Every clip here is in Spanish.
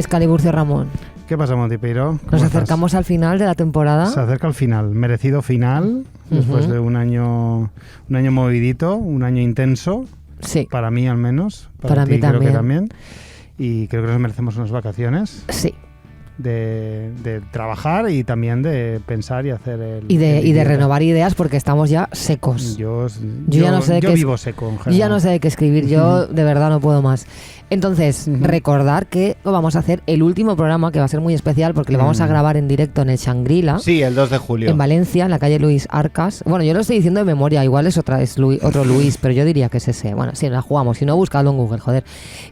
Escaliburcio Ramón. ¿Qué pasa, Montipeiro? Nos acercamos al final de la temporada. Se acerca al final, merecido final, después de un año movidito, un año intenso. Sí. Para mí al menos. Para ti mí creo también. que también. Y creo que nos merecemos unas vacaciones. Sí. De trabajar y también de pensar y hacer el... Y de renovar ideas porque estamos ya secos. Yo ya no sé yo vivo seco en general. Yo ya no sé de qué escribir, yo de verdad no puedo más. Entonces, recordar que vamos a hacer el último programa, que va a ser muy especial porque lo vamos a grabar en directo en el Shangri-La. Sí, el 2 de julio. En Valencia, en la calle Luis Arcas. Bueno, yo lo estoy diciendo de memoria, igual es otro Luis, pero yo diría que es ese. Bueno, sí, la jugamos, si no, buscadlo en Google, joder.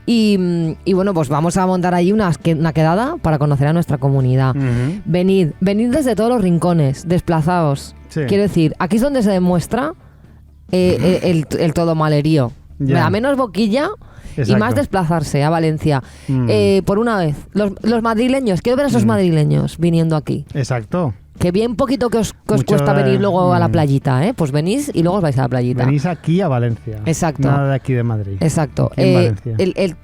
Y bueno, pues vamos a montar allí una quedada para conocer a nuestra comunidad. Venid desde todos los rincones, desplazaos. Sí. Quiero decir, aquí es donde se demuestra el todo malerío. Ya. A menos boquilla. Exacto. Y más desplazarse a Valencia. Por una vez. Los madrileños, quiero ver a esos madrileños viniendo aquí. Exacto. Que bien poquito que os Mucho cuesta venir luego a la playita, ¿eh? Pues venís y luego os vais a la playita. Venís aquí a Valencia. Exacto. Nada de aquí de Madrid. Exacto. Aquí en Valencia.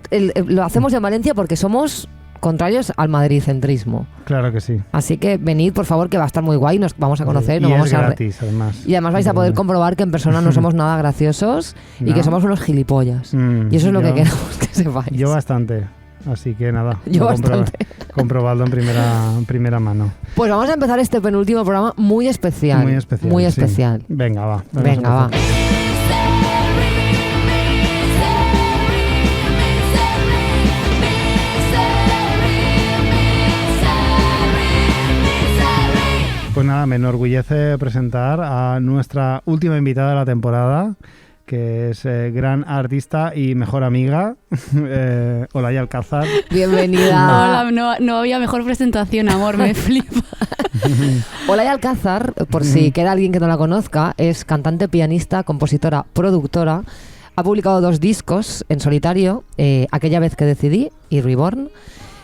Lo hacemos en Valencia porque somos contrarios al madricentrismo. Claro que sí. Así que venid, por favor, que va a estar muy guay. Nos vamos a conocer. Y vamos es gratis, además. Y además vais a poder comprobar que en persona no somos nada graciosos y que somos unos gilipollas. Y eso es lo que queremos que sepáis. Yo bastante. Así que nada. Yo bastante. Comprobadlo en primera mano. Pues vamos a empezar este penúltimo programa muy especial. Muy especial. Muy sí. especial. Venga, va. Venga, va. Pues nada, me enorgullece presentar a nuestra última invitada de la temporada, que es gran artista y mejor amiga, Olaya Alcázar. Bienvenida. Hola, no había mejor presentación, amor, me flipa. Olaya Alcázar, por si queda alguien que no la conozca, es cantante, pianista, compositora, productora. Ha publicado 2 discos en solitario, Aquella vez que decidí y Reborn.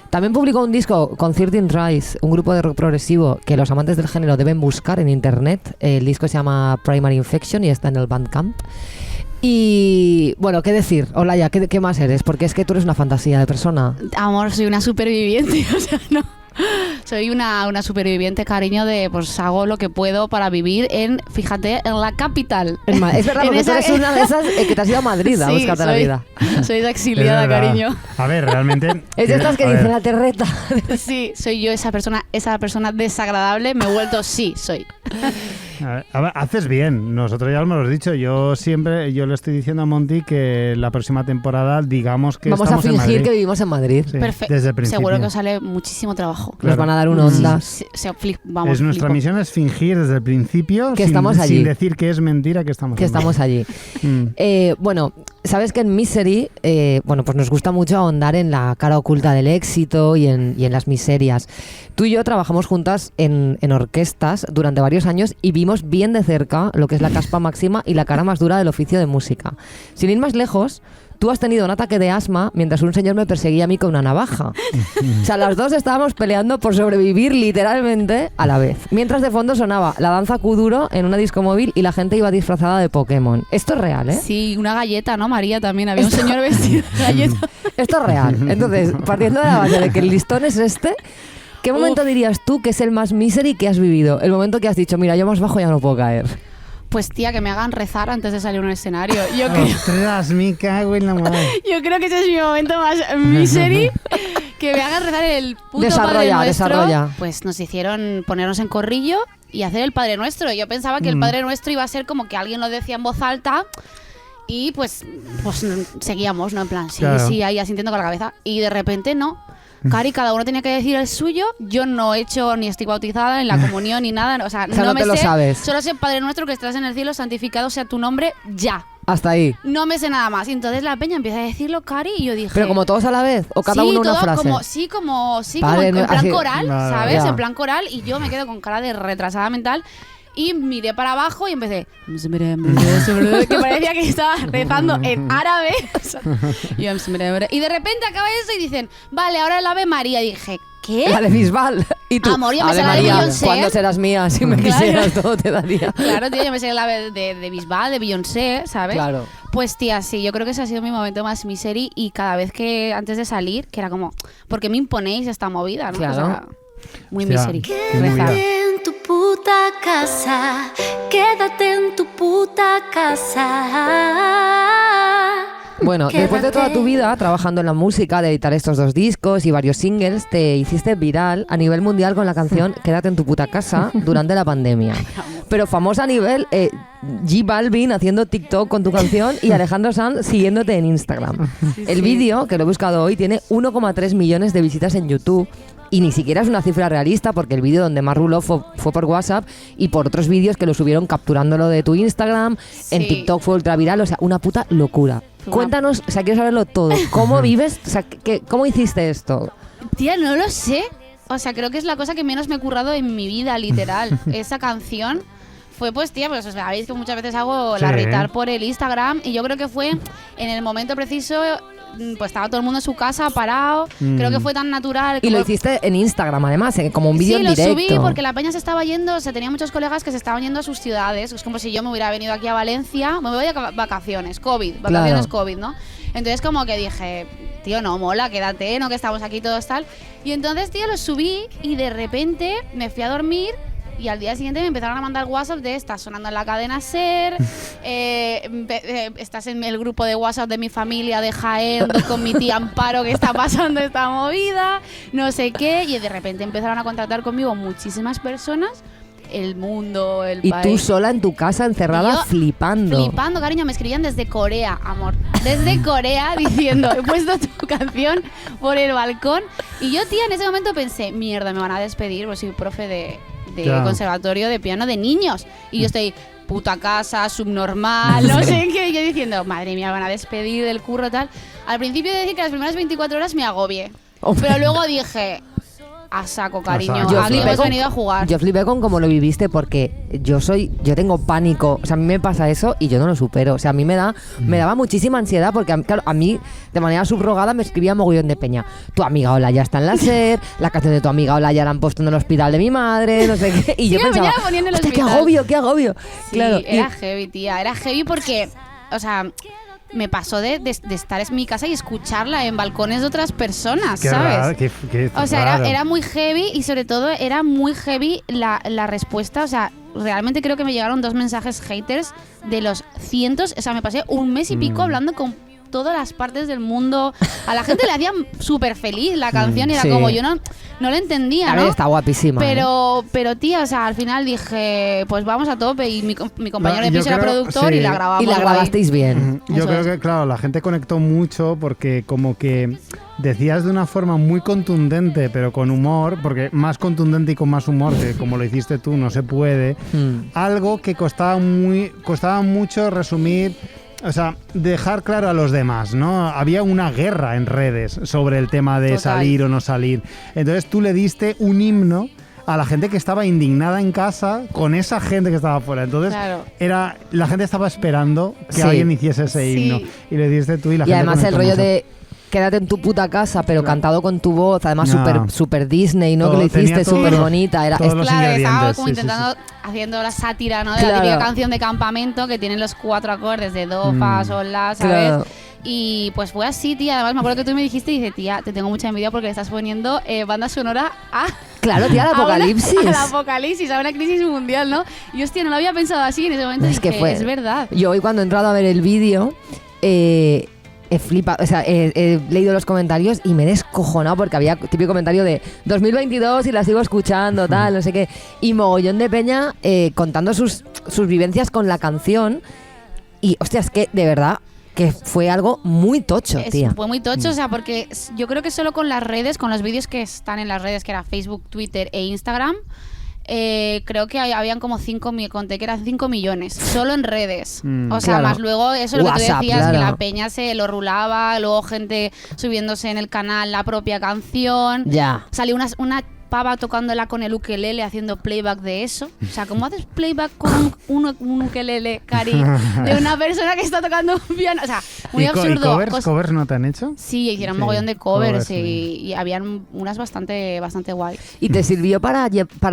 También publicó un disco con 13 Rise, un grupo de rock progresivo que los amantes del género deben buscar en internet. El disco se llama Primary Infection y está en el Bandcamp. Y bueno, ¿qué decir? Olaya, ¿qué más eres? Porque es que tú eres una fantasía de persona. Amor, soy una superviviente, o sea, no. Soy una superviviente, cariño, de pues hago lo que puedo para vivir fíjate, en la capital. Es verdad, porque tú eres una de esas que te has ido a Madrid a buscarte la vida. Soy de exiliada, cariño. A ver, realmente... Es de estas que dicen la terreta. Sí, soy yo esa persona desagradable, me he vuelto, sí, soy. A ver, haces bien, nosotros ya lo hemos dicho. Yo le estoy diciendo a Monty que la próxima temporada digamos que vamos estamos a en fingir Madrid. que vivimos en Madrid. Sí, Perfecto. desde el principio. Seguro que os sale muchísimo trabajo. Claro. Nos van a dar un onda. Nuestra misión es fingir desde el principio que estamos allí. Sin decir que es mentira que estamos allí. Bueno, sabes que en Misery pues nos gusta mucho ahondar en la cara oculta del éxito y en las miserias. Tú y yo trabajamos juntas en orquestas durante varios años y vimos bien de cerca lo que es la caspa máxima y la cara más dura del oficio de música. Sin ir más lejos, tú has tenido un ataque de asma mientras un señor me perseguía a mí con una navaja. O sea, las dos estábamos peleando por sobrevivir literalmente a la vez. Mientras de fondo sonaba la danza kuduro en una disco móvil y la gente iba disfrazada de Pokémon. Esto es real, ¿eh? Sí, una galleta, ¿no, María? También había un señor vestido de galleta. Esto es real. Entonces, partiendo de la base de que el listón es este, ¿qué momento dirías tú que es el más misery que has vivido? El momento que has dicho, mira, yo más bajo ya no puedo caer. Pues tía, que me hagan rezar antes de salir a un escenario. ¡Ostras, me cago en la madre! Yo creo que ese es mi momento más misery. Que me hagan rezar el puto Padre Nuestro. Desarrolla. Pues nos hicieron ponernos en corrillo y hacer el Padre Nuestro. Yo pensaba que el Padre Nuestro iba a ser como que alguien lo decía en voz alta y pues seguíamos, ¿no? En plan, sí, claro. Sí, ahí asintiendo con la cabeza. Y de repente no. Cari, cada uno tenía que decir el suyo. Yo no he hecho ni estoy bautizada en la comunión ni nada. O sea, no me te lo sé. sabes. Solo sé, Padre Nuestro que estás en el cielo, santificado sea tu nombre, ya. Hasta ahí. No me sé nada más. Y entonces la peña empieza a decirlo, Cari, y yo dije... ¿Pero como todos a la vez? ¿O cada uno una frase? Como Padre, en plan así, coral, vale, ¿sabes? ya. En plan coral, y yo me quedo con cara de retrasada mental. y miré para abajo y empecé que parecía que estaba rezando en árabe. O sea, y de repente acaba eso y dicen, vale, ahora el Ave María. Y dije, ¿qué? La de Bisbal. Y tú, Amor, yo me Ave sé la de María, Beyoncé. ¿cuándo serás mía? Si me Claro. quisieras, todo te daría. Claro, tío, yo me sé la de Bisbal, de Beyoncé, ¿sabes? Claro. Pues tía, sí, yo creo que ese ha sido mi momento más misery y cada vez que antes de salir, que era como, ¿por qué me imponéis esta movida? ¿no? Claro. O sea, muy Hostia, misery. qué Rezar. movida. En tu puta casa, quédate en tu puta casa. Bueno, después de toda tu vida trabajando en la música, de editar estos 2 discos y varios singles, te hiciste viral a nivel mundial con la canción Quédate en tu puta casa durante la pandemia. Pero famosa a nivel J Balvin haciendo TikTok con tu canción y Alejandro Sanz siguiéndote en Instagram. El vídeo, que lo he buscado hoy, tiene 1,3 millones de visitas en YouTube. Y ni siquiera es una cifra realista porque el vídeo donde más ruló fue por WhatsApp y por otros vídeos que lo subieron capturándolo de tu Instagram. En Sí. TikTok fue ultra viral, o sea, una puta locura. Fue Cuéntanos, o sea, quiero saberlo todo. ¿Cómo vives? O sea, ¿cómo hiciste esto? Tía, no lo sé. O sea, creo que es la cosa que menos me he currado en mi vida, literal. Esa canción fue, pues, tía, pues, o sea, sabéis que muchas veces hago la Sí. ritar por el Instagram y yo creo que fue en el momento preciso, pues estaba todo el mundo en su casa parado. Creo que fue tan natural. Y lo como- hiciste en Instagram, además, como un vídeo Sí, en lo directo. subí porque la peña se estaba yendo, o sea, tenía muchos colegas que se estaban yendo a sus ciudades. Es como si yo me hubiera venido aquí a Valencia, me voy de vacaciones, vacaciones Claro. COVID, ¿no? Entonces como que dije, tío, no, mola, quédate, no, que estamos aquí todos tal. Y entonces, tío, lo subí y de repente me fui a dormir y al día siguiente me empezaron a mandar WhatsApp de estás sonando en la cadena SER, estás en el grupo de WhatsApp de mi familia de Jaén con mi tía Amparo que está pasando esta movida, no sé qué, y de repente empezaron a contactar conmigo muchísimas personas, el mundo, el Y país. tú sola en tu casa, encerrada, Y yo flipando. Flipando, cariño, me escribían desde Corea, amor. Desde Corea diciendo, he puesto tu canción por el balcón. Y yo, tía, en ese momento pensé, mierda, me van a despedir, pues soy profe de Ya. conservatorio de piano de niños. Y yo estoy, puta casa, subnormal, no sé qué. Y yo diciendo, madre mía, me van a despedir del curro, tal. Al principio de decir que las primeras 24 horas me agobié. Hombre. Pero luego dije, a saco, cariño, saco. Yo aquí flipé hemos con- venido a jugar. Yo flipé con cómo lo viviste porque yo tengo pánico, o sea, a mí me pasa eso y yo no lo supero, o sea, a mí me daba muchísima ansiedad porque, claro, a mí de manera subrogada me escribía mogollón de peña. Tu amiga Olaya está en la SER, la canción de tu amiga Olaya la han puesto en el hospital de mi madre, no sé qué, y Sí, yo la pensaba, peña la ponían en el hostia, qué hospital. qué agobio. Sí, Claro, era heavy, tía. Era heavy porque, o sea, me pasó de estar en mi casa y escucharla en balcones de otras personas, Qué ¿sabes? raro, qué O sea, raro. era muy heavy y sobre todo era muy heavy la respuesta. O sea, realmente creo que me llegaron 2 mensajes haters de los cientos. O sea, me pasé un mes y pico hablando con todas las partes del mundo. A la gente le hacía súper feliz la canción y era Sí. como yo no lo entendía, a ver, ¿no? está guapísima. ¿eh? Pero tía, o sea, al final dije, pues vamos a tope y mi compañero No, de yo piso era creo- productor sí. y la grabamos. Y la guay. grabasteis bien. Yo Eso creo es. que, claro, la gente conectó mucho porque como que decías de una forma muy contundente, pero con humor, porque más contundente y con más humor, que como lo hiciste tú, no se puede, algo que costaba mucho resumir, o sea, dejar claro a los demás, ¿no? Había una guerra en redes sobre el tema de Total. salir o no salir. Entonces tú le diste un himno a la gente que estaba indignada en casa con esa gente que estaba afuera. Entonces Claro. la gente estaba esperando que Sí. alguien hiciese ese Sí. himno. Y le diste tú y la Y gente además el conectó rollo mucho. de quédate en tu puta casa, pero Claro. cantado con tu voz, además Ya. super Disney, ¿no? Todo, que lo tenía hiciste todo- súper bonita. Era, todos los Claro, estaba ingredientes, como sí, sí, intentando, haciendo la sátira, ¿no? De Claro. la típica canción de campamento que tiene los 4 acordes de do, fa, sol, la, ¿sabes? Claro. Y pues fue así, tía. Además, me acuerdo que tú me dijiste y dices, tía, te tengo mucha envidia porque le estás poniendo banda sonora a. Claro, tía, el a una- apocalipsis. Al apocalipsis, a una crisis mundial, ¿no? Y hostia, no lo había pensado así en ese momento. Es que dije, fue. es verdad. Yo hoy cuando he entrado a ver el vídeo, he flipado, o sea, he leído los comentarios y me he descojonado porque había típico comentario de 2022 y la sigo escuchando, tal, no sé qué. Y mogollón de peña contando sus vivencias con la canción. Y, hostia, es que de verdad que fue algo muy tocho, tía. Fue muy tocho, o sea, porque yo creo que solo con las redes, con los vídeos que están en las redes, que era Facebook, Twitter e Instagram, creo que habían como 5 conté que eran 5 millones, solo en redes. O sea, Claro. más luego eso lo que tú WhatsApp, decías, que claro. la peña se lo rulaba, luego gente subiéndose en el canal la propia canción. Ya. Salió una pava tocándola con el ukelele haciendo playback de eso. O sea, ¿cómo haces playback con un ukelele, Cari, de una persona que está tocando un piano? O sea, muy absurdo. ¿Y covers no te han hecho? Sí, hicieron un mogollón de covers y habían unas bastante guay. ¿Y te sirvió para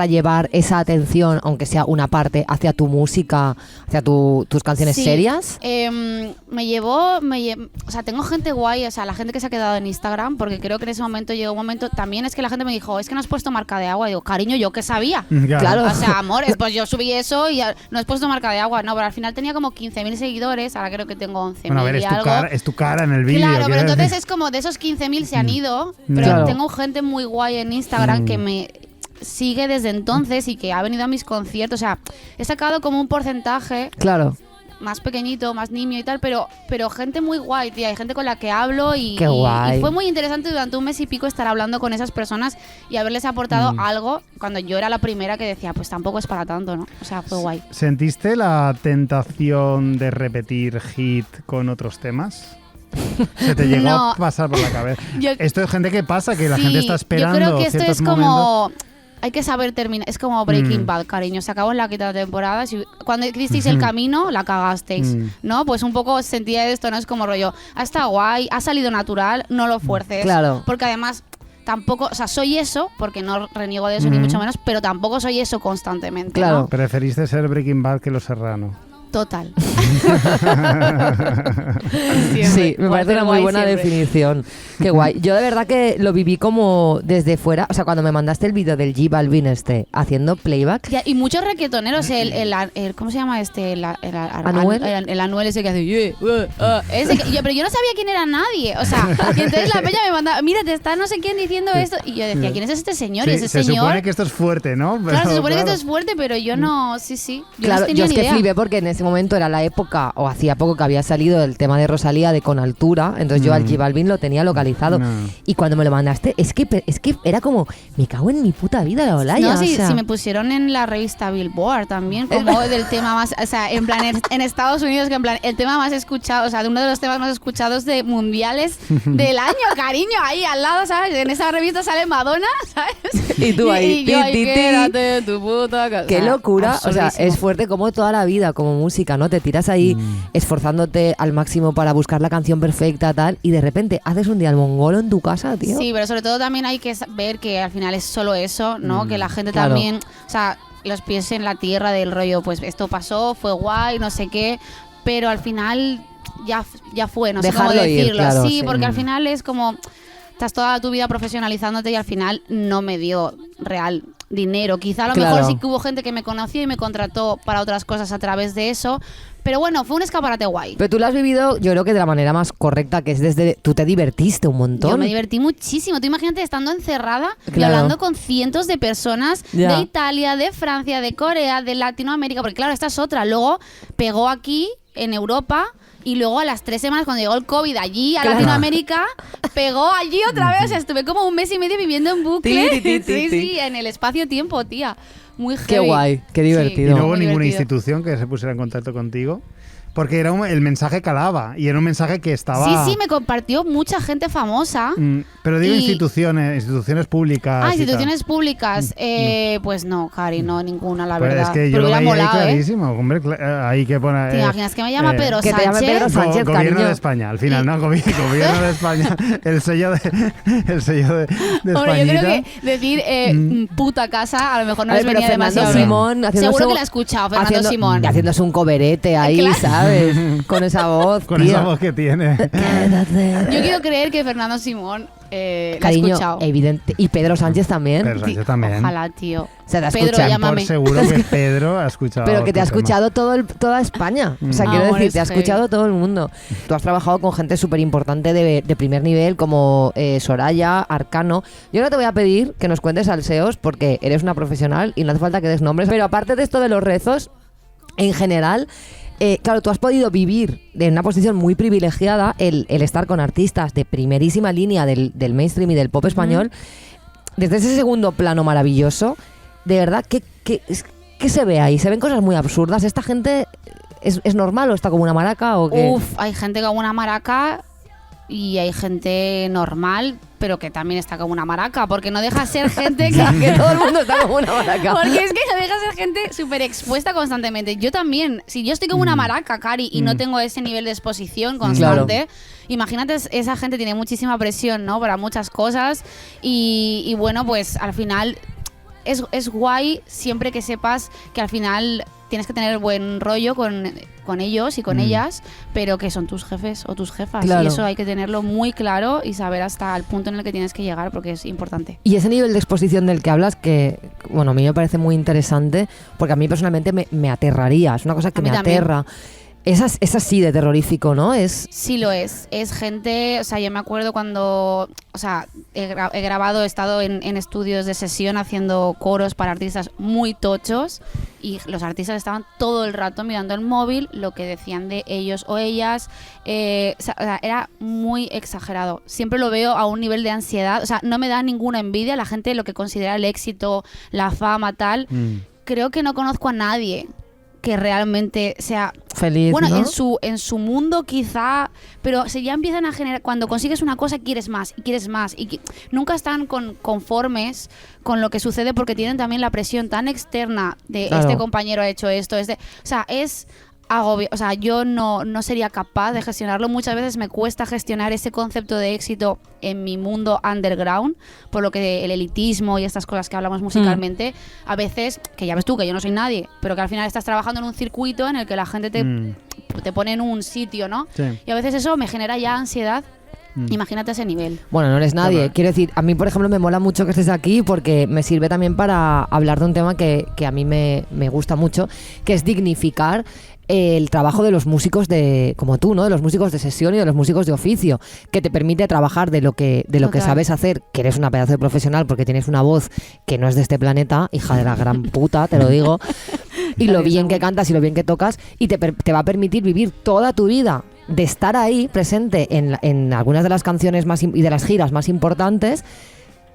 llevar esa atención, aunque sea una parte, hacia tu música, hacia tus canciones serias? Me llevó, o sea, tengo gente guay, o sea, la gente que se ha quedado en Instagram, porque creo que en ese momento llegó un momento, también es que la gente me dijo, es que no has puesto marca de agua. Y digo, cariño, ¿yo qué sabía? Claro. O sea, amores, pues yo subí eso y no has puesto marca de agua. No, pero al final tenía como 15.000 seguidores, ahora creo que tengo 11.000 bueno, a ver, y algo. es tu cara en el vídeo. Claro, pero entonces es como de esos 15.000 se han ido, pero Claro. tengo gente muy guay en Instagram que me sigue desde entonces y que ha venido a mis conciertos. O sea, he sacado como un porcentaje Claro. más pequeñito, más nimio y tal, pero gente muy guay, tía. Hay gente con la que hablo Qué guay. y fue muy interesante durante un mes y pico estar hablando con esas personas y haberles aportado algo cuando yo era la primera que decía, pues tampoco es para tanto, ¿no? O sea, fue guay. ¿Sentiste la tentación de repetir hit con otros temas? ¿Se te llegó No. a pasar por la cabeza? Yo- Esto es gente que pasa, que la Sí, gente está esperando yo creo que esto ciertos es como... momentos. Hay que saber terminar. Es como Breaking Bad, cariño. Se acabó en la quinta temporada. Cuando hicisteis el camino, la cagasteis, ¿no? Pues un poco sentía esto, ¿no? Es como rollo, está guay, ha salido natural, no lo fuerces. Claro. Porque además tampoco, o sea, soy eso, porque no reniego de eso ni mucho menos, pero tampoco soy eso constantemente. Claro. ¿no? Preferiste ser Breaking Bad que Los Serrano. Total. Sí, me parece una muy buena definición. Qué guay. Yo de verdad que lo viví como desde fuera. O sea, cuando me mandaste el vídeo del J Balvin haciendo playback. Y muchos reggaetoneros, el ¿cómo se llama este? ¿Anuel? El Anuel ese que hace pero yo no sabía quién era nadie. O sea, y entonces la peña me mandaba, mira, te está no sé quién diciendo esto. Y yo decía, ¿quién es este señor? Sí, y ese se señor. supone que esto es fuerte, ¿no? Claro, se supone que claro. esto es fuerte, pero yo no. Sí. Yo Claro, no tenía yo es ni que idea. flipé porque en ese momento era la época, o hacía poco que había salido el tema de Rosalía de Con Altura, entonces yo al J Balvin lo tenía localizado. No. Y cuando me lo mandaste, es que era como, me cago en mi puta vida, la Olaya. No, sí, o sea, sí, me pusieron en la revista Billboard también, como del tema más, o sea, en plan, en Estados Unidos, que en plan, el tema más escuchado, o sea, de uno de los temas más escuchados de mundiales del año, cariño, ahí al lado, ¿sabes? En esa revista sale Madonna, ¿sabes? Y tú ahí, y yo ahí, ti, ti, ti. quédate en tu puta casa. Qué locura, o sea, Absurdísimo. es fuerte como toda la vida, como música, ¿no? Te tiras ahí esforzándote al máximo para buscar la canción perfecta, tal, y de repente haces un día el mongolo en tu casa, tío. Sí, pero sobre todo también hay que ver que al final es solo eso, ¿no? Que la gente claro. también, o sea, los pies en la tierra del rollo, pues esto pasó, fue guay, no sé qué, pero al final ya fue, no sé cómo Dejarlo ir, decirlo. claro, sí, sí. porque al final es como estás toda tu vida profesionalizándote y al final no me dio real dinero. Quizá a lo Claro. mejor sí que hubo gente que me conoció y me contrató para otras cosas a través de eso, pero bueno, fue un escaparate guay. Pero tú lo has vivido, yo creo que de la manera más correcta, que es desde... Tú te divertiste un montón. Yo me divertí muchísimo. Tú imagínate estando encerrada y Claro. hablando con cientos de personas Ya. de Italia, de Francia, de Corea, de Latinoamérica, porque claro, esta es otra. Luego pegó aquí, en Europa, y luego a las 3 semanas, cuando llegó el COVID allí, a Claro. Latinoamérica, pegó allí otra vez. O sea, estuve como un mes y medio viviendo en bucle. Ti, ti, ti, Sí, ti. sí, en el espacio-tiempo, tía. Muy heavy. Qué guay, qué Y divertido. no hubo Muy ninguna divertido. institución que se pusiera en contacto contigo. Porque era el mensaje calaba y era un mensaje que estaba... Sí, me compartió mucha gente famosa. Pero digo Y- instituciones públicas. y Instituciones públicas. Pues no, Cari, no, ninguna, la tal. Pues verdad. es que yo Pero lo hubiera veía ahí molado, ¿eh? clarísimo. Hombre, ahí que pone... ¿Te imaginas que me llama Pedro que te llame Sánchez? Pedro Sánchez, Gobierno cariño. de España, al final, ¿no? Gobierno de España. El sello de Hombre, yo creo que Españita. decir puta casa a lo mejor no A les ver, pero venía Fernando demasiado bien. Simón haciendo Seguro su- que la ha escuchado, Fernando Simón. Haciéndose un coverete ahí, Claro. ¿sabes? Con esa voz, Con tía. esa voz que tiene. Yo quiero creer que Fernando Simón la ha Cariño, escuchado. evidente. Y Pedro Sánchez también. Pedro Sánchez también. Ojalá, tío. Se te ha Pedro, escuchado. llámame. Por seguro que Pedro ha escuchado. Pero que te ha otro tema. escuchado toda España. O sea, quiero Amor, decir, te ha es escuchado todo el mundo. Tú has trabajado con gente súper importante de primer nivel como Soraya, Arcano. Yo no te voy a pedir que nos cuentes salseos porque eres una profesional y no hace falta que des nombres. Pero aparte de esto de los rezos, en general... claro, tú has podido vivir en una posición muy privilegiada el estar con artistas de primerísima línea del mainstream y del pop español. Desde ese segundo plano maravilloso, de verdad, ¿qué se ve ahí? ¿Se ven cosas muy absurdas? ¿Esta gente es normal o está como una maraca o qué? Uf, hay gente con una maraca y hay gente normal. pero que también está como una maraca, porque no deja de ser gente que todo el mundo está como una maraca. Porque es que no deja de ser gente súper expuesta constantemente. Yo también, si yo estoy como una maraca, Cari, y no tengo ese nivel de exposición constante, imagínate, esa gente tiene muchísima presión, ¿no? Para muchas cosas y bueno, pues al final es guay siempre que sepas que al final tienes que tener buen rollo con ellos y con ellas, pero que son tus jefes o tus jefas. Claro. Y eso hay que tenerlo muy claro y saber hasta el punto en el que tienes que llegar, porque es importante. Y ese nivel de exposición del que hablas, que bueno, a mí me parece muy interesante, porque a mí personalmente me aterraría, es una cosa que A mí me también. aterra. Es así de terrorífico, ¿no? Sí lo es. Es gente, o sea, yo me acuerdo cuando, o sea, he grabado, he estado en estudios de sesión haciendo coros para artistas muy tochos y los artistas estaban todo el rato mirando el móvil, lo que decían de ellos o ellas, o sea, era muy exagerado. Siempre lo veo a un nivel de ansiedad, o sea, no me da ninguna envidia la gente lo que considera el éxito, la fama, tal. Creo que no conozco a nadie que realmente sea feliz, bueno, ¿no? en su mundo quizá, pero si ya empiezan a generar, cuando consigues una cosa quieres más y nunca están conformes con lo que sucede porque tienen también la presión tan externa de Claro. este compañero ha hecho esto, o sea, es agobio, o sea, yo no sería capaz de gestionarlo. Muchas veces me cuesta gestionar ese concepto de éxito en mi mundo underground, por lo que el elitismo y estas cosas que hablamos musicalmente, a veces, que ya ves tú que yo no soy nadie, pero que al final estás trabajando en un circuito en el que la gente te pone en un sitio, ¿no? Sí. Y a veces eso me genera ya ansiedad. Imagínate ese nivel. Bueno, no eres nadie. Claro. Quiero decir, a mí, por ejemplo, me mola mucho que estés aquí porque me sirve también para hablar de un tema que a mí me gusta mucho, que es dignificar el trabajo de los músicos como tú, ¿no? De los músicos de sesión y de los músicos de oficio, que te permite trabajar de lo que Total. sabes hacer, que eres una pedazo de profesional porque tienes una voz que no es de este planeta, hija de la gran puta, te lo digo, y lo bien que cantas y lo bien que tocas, y te va a permitir vivir toda tu vida de estar ahí presente en algunas de las canciones y de las giras más importantes,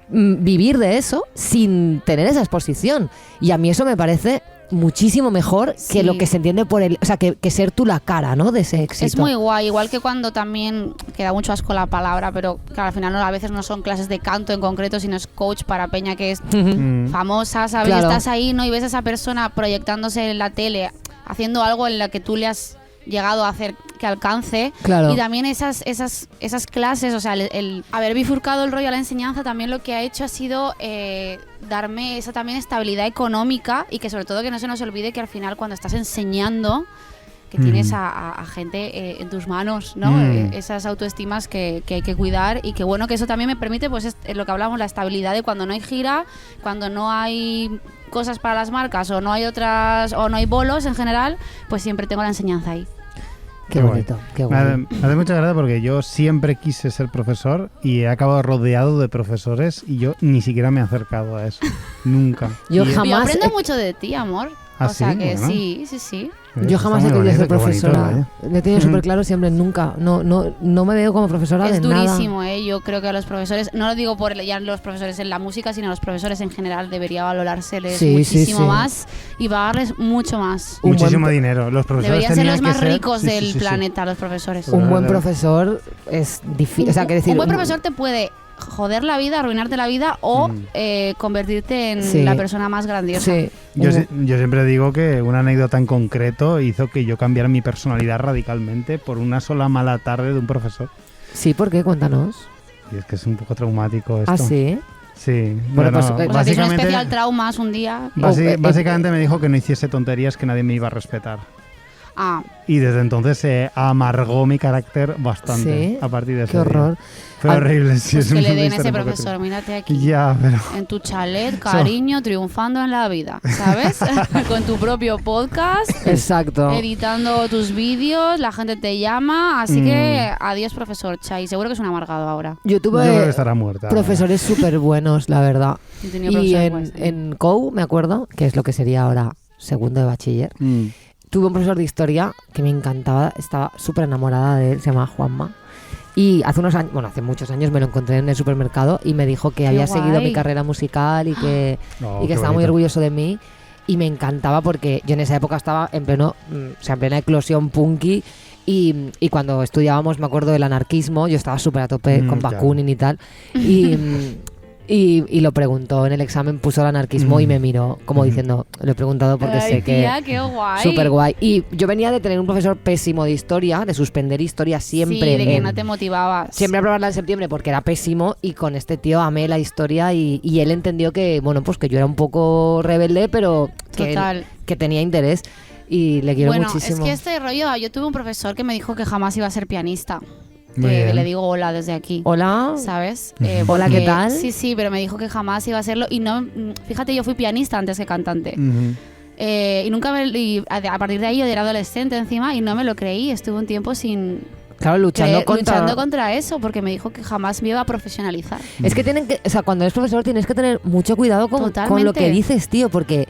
vivir de eso sin tener esa exposición. Y a mí eso me parece muchísimo mejor Sí. que lo que se entiende por o sea, que ser tú la cara, ¿no? De ese éxito. Es muy guay, igual que cuando también, queda mucho asco la palabra, pero claro, al final a veces no son clases de canto en concreto, sino es coach para peña que es famosa, ¿sabes? Claro. Estás ahí, ¿no? Y ves a esa persona proyectándose en la tele, haciendo algo en la que tú le has llegado a hacer que alcance. Claro. Y también esas clases, o sea, el haber bifurcado el rollo a la enseñanza también lo que ha hecho ha sido darme esa también estabilidad económica y que sobre todo que no se nos olvide que al final cuando estás enseñando que tienes a gente en tus manos, ¿no? Esas autoestimas que hay que cuidar y que bueno, que eso también me permite, pues es lo que hablamos, la estabilidad de cuando no hay gira, cuando no hay cosas para las marcas o no hay otras, o no hay bolos en general, pues siempre tengo la enseñanza ahí. Qué Qué bonito, qué Me guay. hace mucha gracia porque yo siempre quise ser profesor y he acabado rodeado de profesores y yo ni siquiera me he acercado a eso. Nunca. Yo Y- jamás- Yo aprendo he- mucho de ti, amor. ¿Ah, o sea sí? que Bueno. sí. Yo jamás he Está muy querido ser bonito, qué bonito, profesora. vaya. Lo he tenido súper claro siempre, nunca. No me veo como profesora Es de nada. durísimo, yo creo que a los profesores, no lo digo por ya los profesores en la música, sino a los profesores en general debería valorárseles Sí, muchísimo sí. más y pagarles mucho más. Un Muchísimo buen- dinero. Los profesores Deberían ser tenían los que más ser- ricos sí, sí, del sí, sí. planeta, los profesores. Un buen Claro. profesor es difícil. O sea, que decir, un buen profesor te puede joder la vida, arruinarte la vida o convertirte en Sí. la persona más grandiosa. Sí. Yo siempre digo que una anécdota en concreto hizo que yo cambiara mi personalidad radicalmente por una sola mala tarde de un profesor. Sí, ¿por qué? Cuéntanos. Y es que es un poco traumático esto. Ah, sí. Sí. Bueno, pues, O sea, tienes un básicamente, especial traumas un día. básicamente me dijo que no hiciese tonterías, que nadie me iba a respetar. Ah, Y desde entonces se amargó mi carácter bastante Sí. a partir de ese Qué horror. día. Fue horrible. Sí, pues es que le una den historia ese un poco profesor, mírate triste. aquí. Ya, pero... En tu chalet, cariño, triunfando en la vida, ¿sabes? Con tu propio podcast, Exacto. editando tus vídeos, la gente te llama, así que adiós profesor Chai, seguro que es un amargado ahora. Yo Yo creo que tuve estará muerta. profesores súper buenos, la verdad. He tenido Y profesores en, guays también. en COU, me acuerdo, que es lo que sería ahora segundo de bachiller, tuve un profesor de historia que me encantaba, estaba súper enamorada de él, se llama Juanma. Y hace unos años, bueno, hace muchos años me lo encontré en el supermercado y me dijo que había seguido guay. mi carrera musical y que, Oh, y que qué estaba muy bonito. orgulloso de mí. Y me encantaba porque yo en esa época estaba en pleno, o sea, en plena eclosión punky Y cuando estudiábamos, me acuerdo del anarquismo, yo estaba súper a tope con claro. Bakunin y tal. Y lo preguntó en el examen, puso el anarquismo y me miró como diciendo, lo he preguntado porque Ay, sé que... tía, qué guay. Súper guay. Y yo venía de tener un profesor pésimo de historia, de suspender historia siempre. Sí, de que no te motivabas. Siempre aprobarla en septiembre porque era pésimo, y con este tío amé la historia y él entendió que, bueno, pues que yo era un poco rebelde, pero Total. que tenía interés, y le quiero Bueno, muchísimo. es que este rollo, yo tuve un profesor que me dijo que jamás iba a ser pianista. Muy Que bien. le digo hola desde aquí. Hola. ¿Sabes? Hola, ¿qué tal? Sí, pero me dijo que jamás iba a serlo. Y no, fíjate, yo fui pianista antes que cantante. Ujú. Y nunca a partir de ahí yo era adolescente encima y no me lo creí. Estuve un tiempo Claro, luchando contra eso, porque me dijo que jamás me iba a profesionalizar. Es que o sea, cuando eres profesor tienes que tener mucho cuidado con lo Totalmente. que dices, tío, porque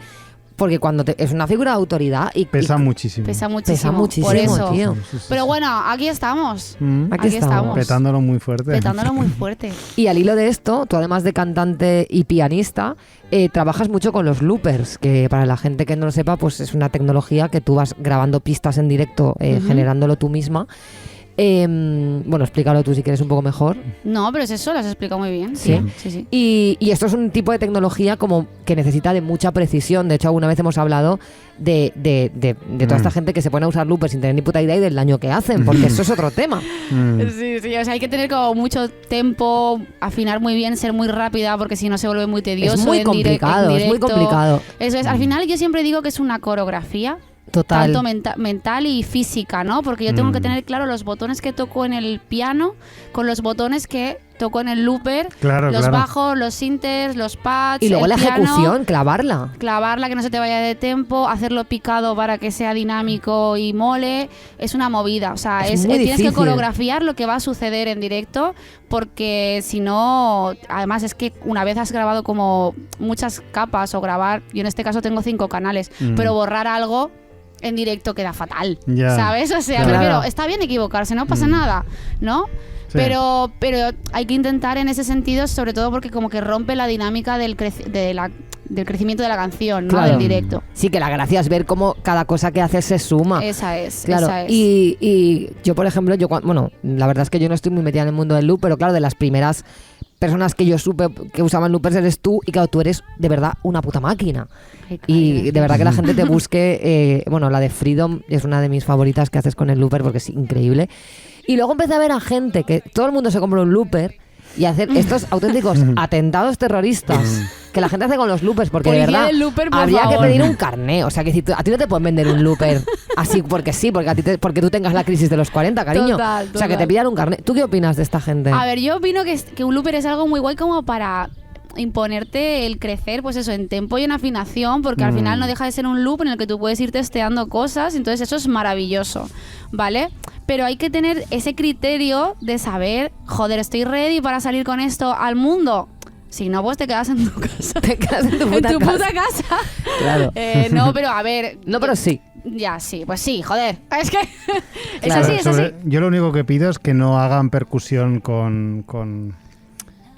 cuando es una figura de autoridad y Pesa muchísimo. Pesa muchísimo. muchísimo, por eso. tío. Sí, sí, Pero sí. bueno, aquí estamos. Aquí Aquí estamos. Petándolo muy fuerte. Petándolo muy fuerte. Y al hilo de esto, tú además de cantante y pianista, trabajas mucho con los loopers, que para la gente que no lo sepa, pues es una tecnología que tú vas grabando pistas en directo, generándolo tú misma. Bueno, explícalo tú si quieres un poco mejor. No, pero es eso, lo has explicado muy bien. Sí. Sí. Y esto es un tipo de tecnología como que necesita de mucha precisión. De hecho, alguna vez hemos hablado de toda esta gente que se pone a usar loopers sin tener ni puta idea y del daño que hacen, porque eso es otro tema. Sí, o sea, hay que tener como mucho tiempo, afinar muy bien, ser muy rápida, porque si no se vuelve muy tedioso. Es muy en complicado, en es muy directo. complicado. Eso es, al final yo siempre digo que es una coreografía. Total. Tanto mental y física, ¿no? Porque yo tengo que tener claro los botones que toco en el piano con los botones que toco en el looper, Claro, los claro. bajos, los sinters, los pads, Y luego el la piano, ejecución, clavarla. clavarla, que no se te vaya de tempo, hacerlo picado para que sea dinámico y mole, es una movida. O sea, Es muy tienes difícil. que coreografiar lo que va a suceder en directo, porque si no, además es que una vez has grabado como muchas capas o grabar, yo en este caso tengo 5 canales, pero borrar algo en directo queda fatal, Ya. ¿sabes? O sea, Claro. prefiero, está bien equivocarse, no pasa nada, ¿no? Sí. Pero hay que intentar en ese sentido, sobre todo porque como que rompe la dinámica del crecimiento de la canción, ¿no? Claro. Del directo. Sí, que la gracia es ver cómo cada cosa que haces se suma. Esa es, Claro, esa es. y yo, por ejemplo, bueno, la verdad es que yo no estoy muy metida en el mundo del loop, pero claro, de las primeras personas que yo supe que usaban loopers eres tú, y claro, tú eres de verdad una puta máquina. Ay, Y gracias. de verdad que la gente te busque, bueno, la de Freedom es una de mis favoritas que haces con el looper porque es increíble. Y luego empecé a ver a gente que todo el mundo se compra un looper y hacer estos auténticos atentados terroristas que la gente hace con los loopers, porque de Policía verdad del looper, por habría favor. que pedir un carné. O sea, que a ti no te pueden vender un looper así porque sí, porque tú tengas la crisis de los 40, cariño. Total, O sea, que te total. pidan un carné. ¿Tú qué opinas de esta gente? A ver, yo opino que un looper es algo muy guay como para imponerte el crecer, pues eso, en tempo y en afinación, porque al final no deja de ser un loop en el que tú puedes ir testeando cosas, entonces eso es maravilloso, ¿vale? Pero hay que tener ese criterio de saber, joder, estoy ready para salir con esto al mundo. Si no, pues te quedas en tu casa. Te quedas en tu En puta tu casa. puta casa. Claro. No, pero a ver. No, pero sí. Ya, sí, pues sí, joder. Es que. Es Claro. así, es así. Yo lo único que pido es que no hagan percusión con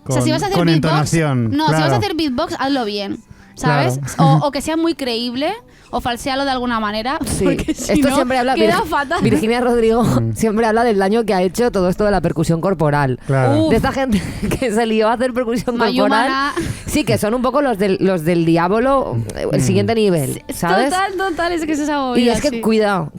O sea, si vas a hacer con beatbox. entonación. No, si claro. vas a hacer beatbox, hazlo bien. ¿Sabes? Claro. O que sea muy creíble, o falséalo de alguna manera. Sí. Porque si Esto no, siempre habla queda fatal. Virginia Rodrigo siempre habla del daño que ha hecho todo esto de la percusión corporal. Claro. Uf. De esta gente que se lió a hacer percusión Mayumana. corporal. Sí, que son un poco los del diablo, el siguiente nivel, ¿sabes? Total, es que es esa movida. Y es que sí. cuidado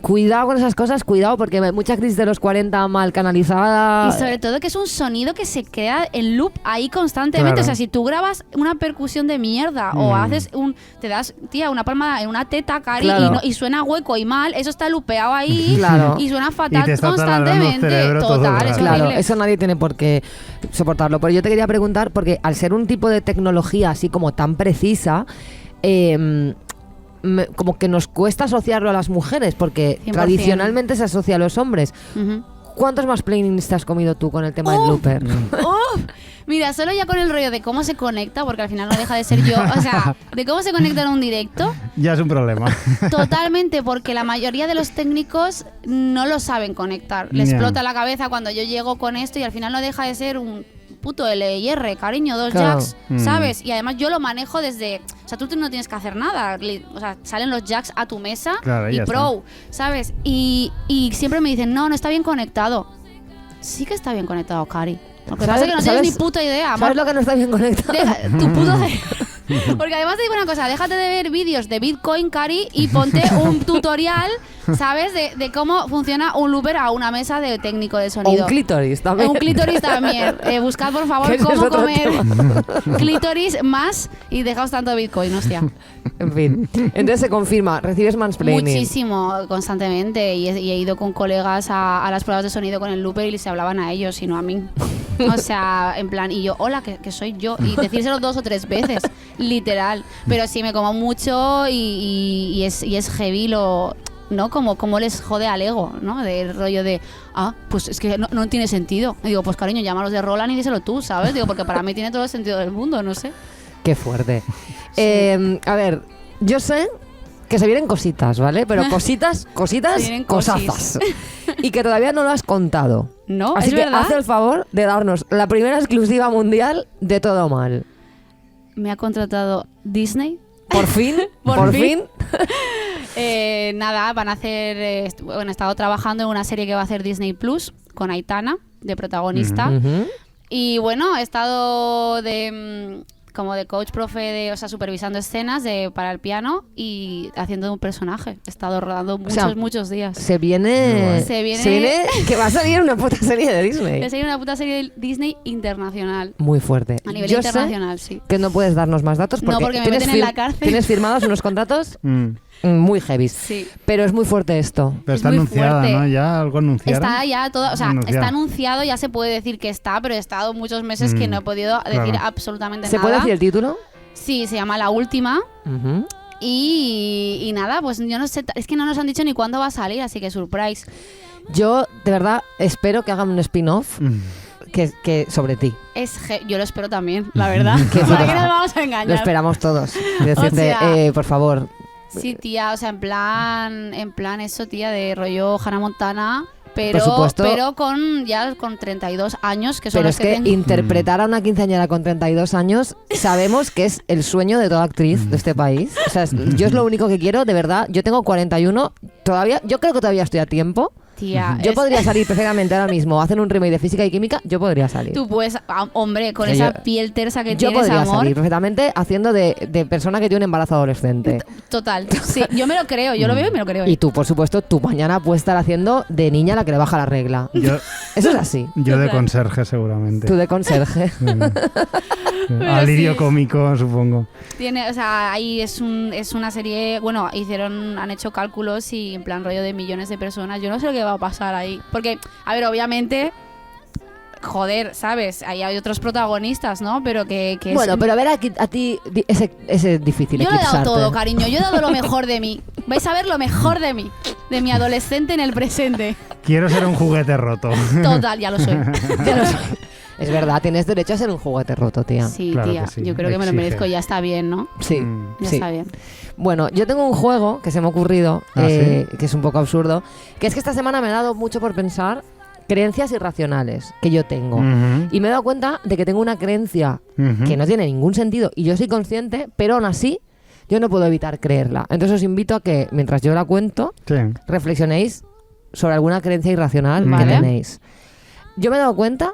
con esas cosas, cuidado, porque hay mucha crisis de los 40 mal canalizada. Y sobre todo que es un sonido que se crea en loop ahí constantemente. Claro. O sea, si tú grabas una percusión de mierda o haces te das, tía, una palmada en una teta, Cari, Claro. y suena hueco y mal, eso está lupeado ahí Claro. y suena Y fatal te está taladrando el constantemente. cerebro todo el Total, es rato. Claro, horrible. eso nadie tiene por qué soportarlo. Pero yo te quería preguntar, porque al ser un tipo de tecnología así como tan precisa, como que nos cuesta asociarlo a las mujeres, porque 100%. tradicionalmente se asocia a los hombres. Ujú. ¿Cuántos más playlists te has comido tú con el tema del looper? ¡Uf! Mira, solo ya con el rollo de cómo se conecta, porque al final no deja de ser yo, o sea, de cómo se conecta en un directo, Ya es un problema. totalmente, porque la mayoría de los técnicos no lo saben conectar. Les Ya. explota la cabeza cuando yo llego con esto y al final no deja de ser un puto L y R, cariño, 2 Claro. jacks, ¿sabes? Y además yo lo manejo desde... O sea, tú no tienes que hacer nada. O sea, salen los jacks a tu mesa Claro, y ya Pro, ¿sabes? Y siempre me dicen, no está bien conectado. Sí que está bien conectado, Cari. Lo que pasa es que no tienes ni puta idea, amor. ¿Sabes lo que no está bien conectado? Tu puto Porque además te digo una cosa, déjate de ver vídeos de Bitcoin, Cari, y ponte un tutorial, ¿sabes? De cómo funciona un looper a una mesa de técnico de O sonido. un clítoris también. Un clítoris también. Buscad, por favor, Que ese es cómo otro comer tema. clítoris más y dejaos tanto de Bitcoin, hostia. En fin. Entonces se confirma, recibes mansplaining. Muchísimo, constantemente. Y he ido con colegas a las pruebas de sonido con el looper y se hablaban a ellos y no a mí. O sea, en plan, y yo, hola, que soy yo. Y decírselo 2 o 3 veces, literal. Pero sí me como mucho y es heavy lo... ¿no? Como les jode al ego, ¿no? Del rollo de, pues es que no tiene sentido. Y digo, pues cariño, llámalos de Roland y díselo tú, ¿sabes? Digo, porque para mí tiene todo el sentido del mundo, no sé. Qué fuerte. A ver, yo sé que se vienen cositas, ¿vale? Pero cositas, Se vienen cosis. cosazas. Y que todavía no lo has contado. No, Así es que verdad. haz el favor de darnos la primera exclusiva mundial de Todo Mal. Me ha contratado Disney. Por fin, Por fin. Nada, van a hacer... bueno, he estado trabajando en una serie que va a hacer Disney Plus con Aitana, de protagonista. Ujú. Y bueno, he estado como de coach profe, o sea, supervisando escenas para el piano y haciendo un personaje. He estado rodando muchos días. Se viene... Se viene- que va a salir una puta serie de Disney. He seguido una puta serie de Disney internacional. Muy fuerte. A nivel Yo internacional, sé sí. que no puedes darnos más datos porque, No, porque me tienes meten en la cárcel. Tienes firmados unos contratos Mm. muy heavy. Sí. Pero es muy fuerte esto. Pero Es está muy anunciada, fuerte. ¿no? Ya algo anunciaron. Está ya todo, o sea, Anunciado. está anunciado, ya se puede decir que está, pero he estado muchos meses que no he podido decir claro. absolutamente ¿Se nada. puede decir el título? Sí, se llama La Última. Ujú. Y nada, pues yo no sé, es que no nos han dicho ni cuándo va a salir, así que surprise. Yo, de verdad, espero que hagan un spin-off que sobre ti. Yo lo espero también, la verdad. Qué ¿Para puto- qué nos vamos a engañar? Lo esperamos todos. Decirte, O sea- por favor. Sí, tía, o sea, en plan eso, tía, de rollo Hannah Montana, Por pero supuesto. con 32 años, que son Pero los es que tengo. interpretar a una quinceañera con 32 años sabemos que es el sueño de toda actriz de este país. O sea, yo es lo único que quiero, de verdad. Yo tengo 41, yo creo que todavía estoy a tiempo. Tía, Yo es- podría salir perfectamente ahora mismo. Hacen un remake de Física y Química, yo podría salir. Tú puedes, hombre, con Que esa yo- piel tersa que Yo tienes, podría amor. salir perfectamente haciendo de persona que tiene un embarazo adolescente. Total, sí, yo me lo creo, yo lo veo y me lo creo. Y tú, por supuesto, tú mañana puedes estar haciendo de niña la que le baja la regla. Yo, Eso es así. yo de conserje, seguramente. Tú de conserje. Alivio sí. cómico, supongo. Tiene, o sea, ahí es una serie, bueno, han hecho cálculos y en plan rollo de millones de personas. Yo no sé lo que va a pasar ahí. Porque, a ver, obviamente, joder, ¿sabes? Ahí hay otros protagonistas, ¿no? Pero que Bueno, es... pero a ver, a ti es difícil Yo lo he dado eclipsarte. todo, cariño. Yo he dado lo mejor de mí. Vais a ver lo mejor de mí. De mi adolescente en el presente. Quiero ser un juguete roto. Total, ya lo soy. Ya lo sé. Es verdad, tienes derecho a ser un juguete roto, tía. Sí, Claro tía. que sí, Yo creo que me lo exige. merezco. Ya está bien, ¿no? Sí, Ya sí. está bien. Bueno, yo tengo un juego que se me ha ocurrido, ¿Ah, que es un poco absurdo, que es que esta semana me ha dado mucho por pensar creencias irracionales que yo tengo. Ujú, Y me he dado cuenta de que tengo una creencia ujú. que no tiene ningún sentido y yo soy consciente, pero aún así yo no puedo evitar creerla. Entonces os invito a que, mientras yo la cuento, Sí. reflexionéis sobre alguna creencia irracional que Vale. tenéis. Yo me he dado cuenta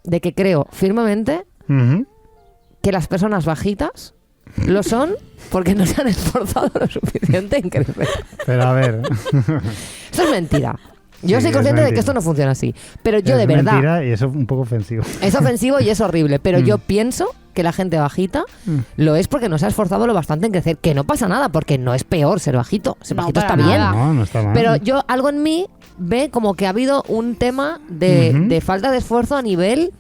de que creo firmemente Ujú. que las personas bajitas lo son porque no se han esforzado lo suficiente en crecer. Pero a ver. Eso es mentira. Yo Sí, soy es consciente de mentira. que esto no funciona así. Pero yo es de verdad, mentira y eso es un poco ofensivo. es ofensivo y es horrible, pero yo pienso que la gente bajita Mm. lo es porque no se ha esforzado lo bastante en crecer. Que no pasa nada, porque no es peor ser bajito. Ser No, bajito para está bien. nada. No, no está mal. Pero yo, algo en mí ve como que ha habido un tema de, Ujú. de falta de esfuerzo a nivel...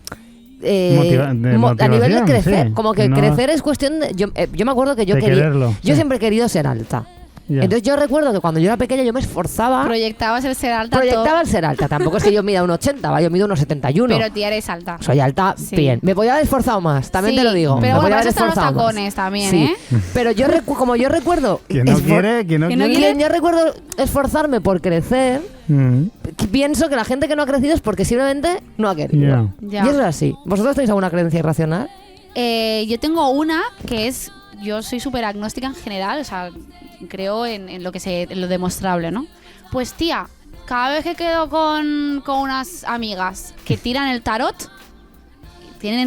De a nivel de motivación, crecer, sí. como que No- crecer es cuestión de... Yo me acuerdo que yo de quería... quererlo. Yo sí. siempre he querido ser alta. Ya. Entonces yo recuerdo que cuando yo era pequeña yo me esforzaba... Proyectabas el ser alta Proyectaba el ser alta. Tampoco es que yo mida 1,80, ¿va? Yo mido 1,71. pero tía, eres alta. Soy alta, Sí. bien. Me podía haber esforzado más, también Sí, te lo digo. pero Me bueno, podía para haber eso están los esforzado más. tacones también, Sí. ¿eh? Pero yo como yo recuerdo... Quien no quiere, quien no Que no quiere. quiere. Yo recuerdo esforzarme por crecer. Mm. pienso que la gente que no ha crecido es porque simplemente no ha querido. Ya. Y eso es así. ¿Vosotros tenéis alguna creencia irracional? Yo tengo una que es, yo soy súper agnóstica en general, o sea, creo en lo que en lo demostrable, ¿no? Pues tía, cada vez que quedo con unas amigas que tiran el tarot,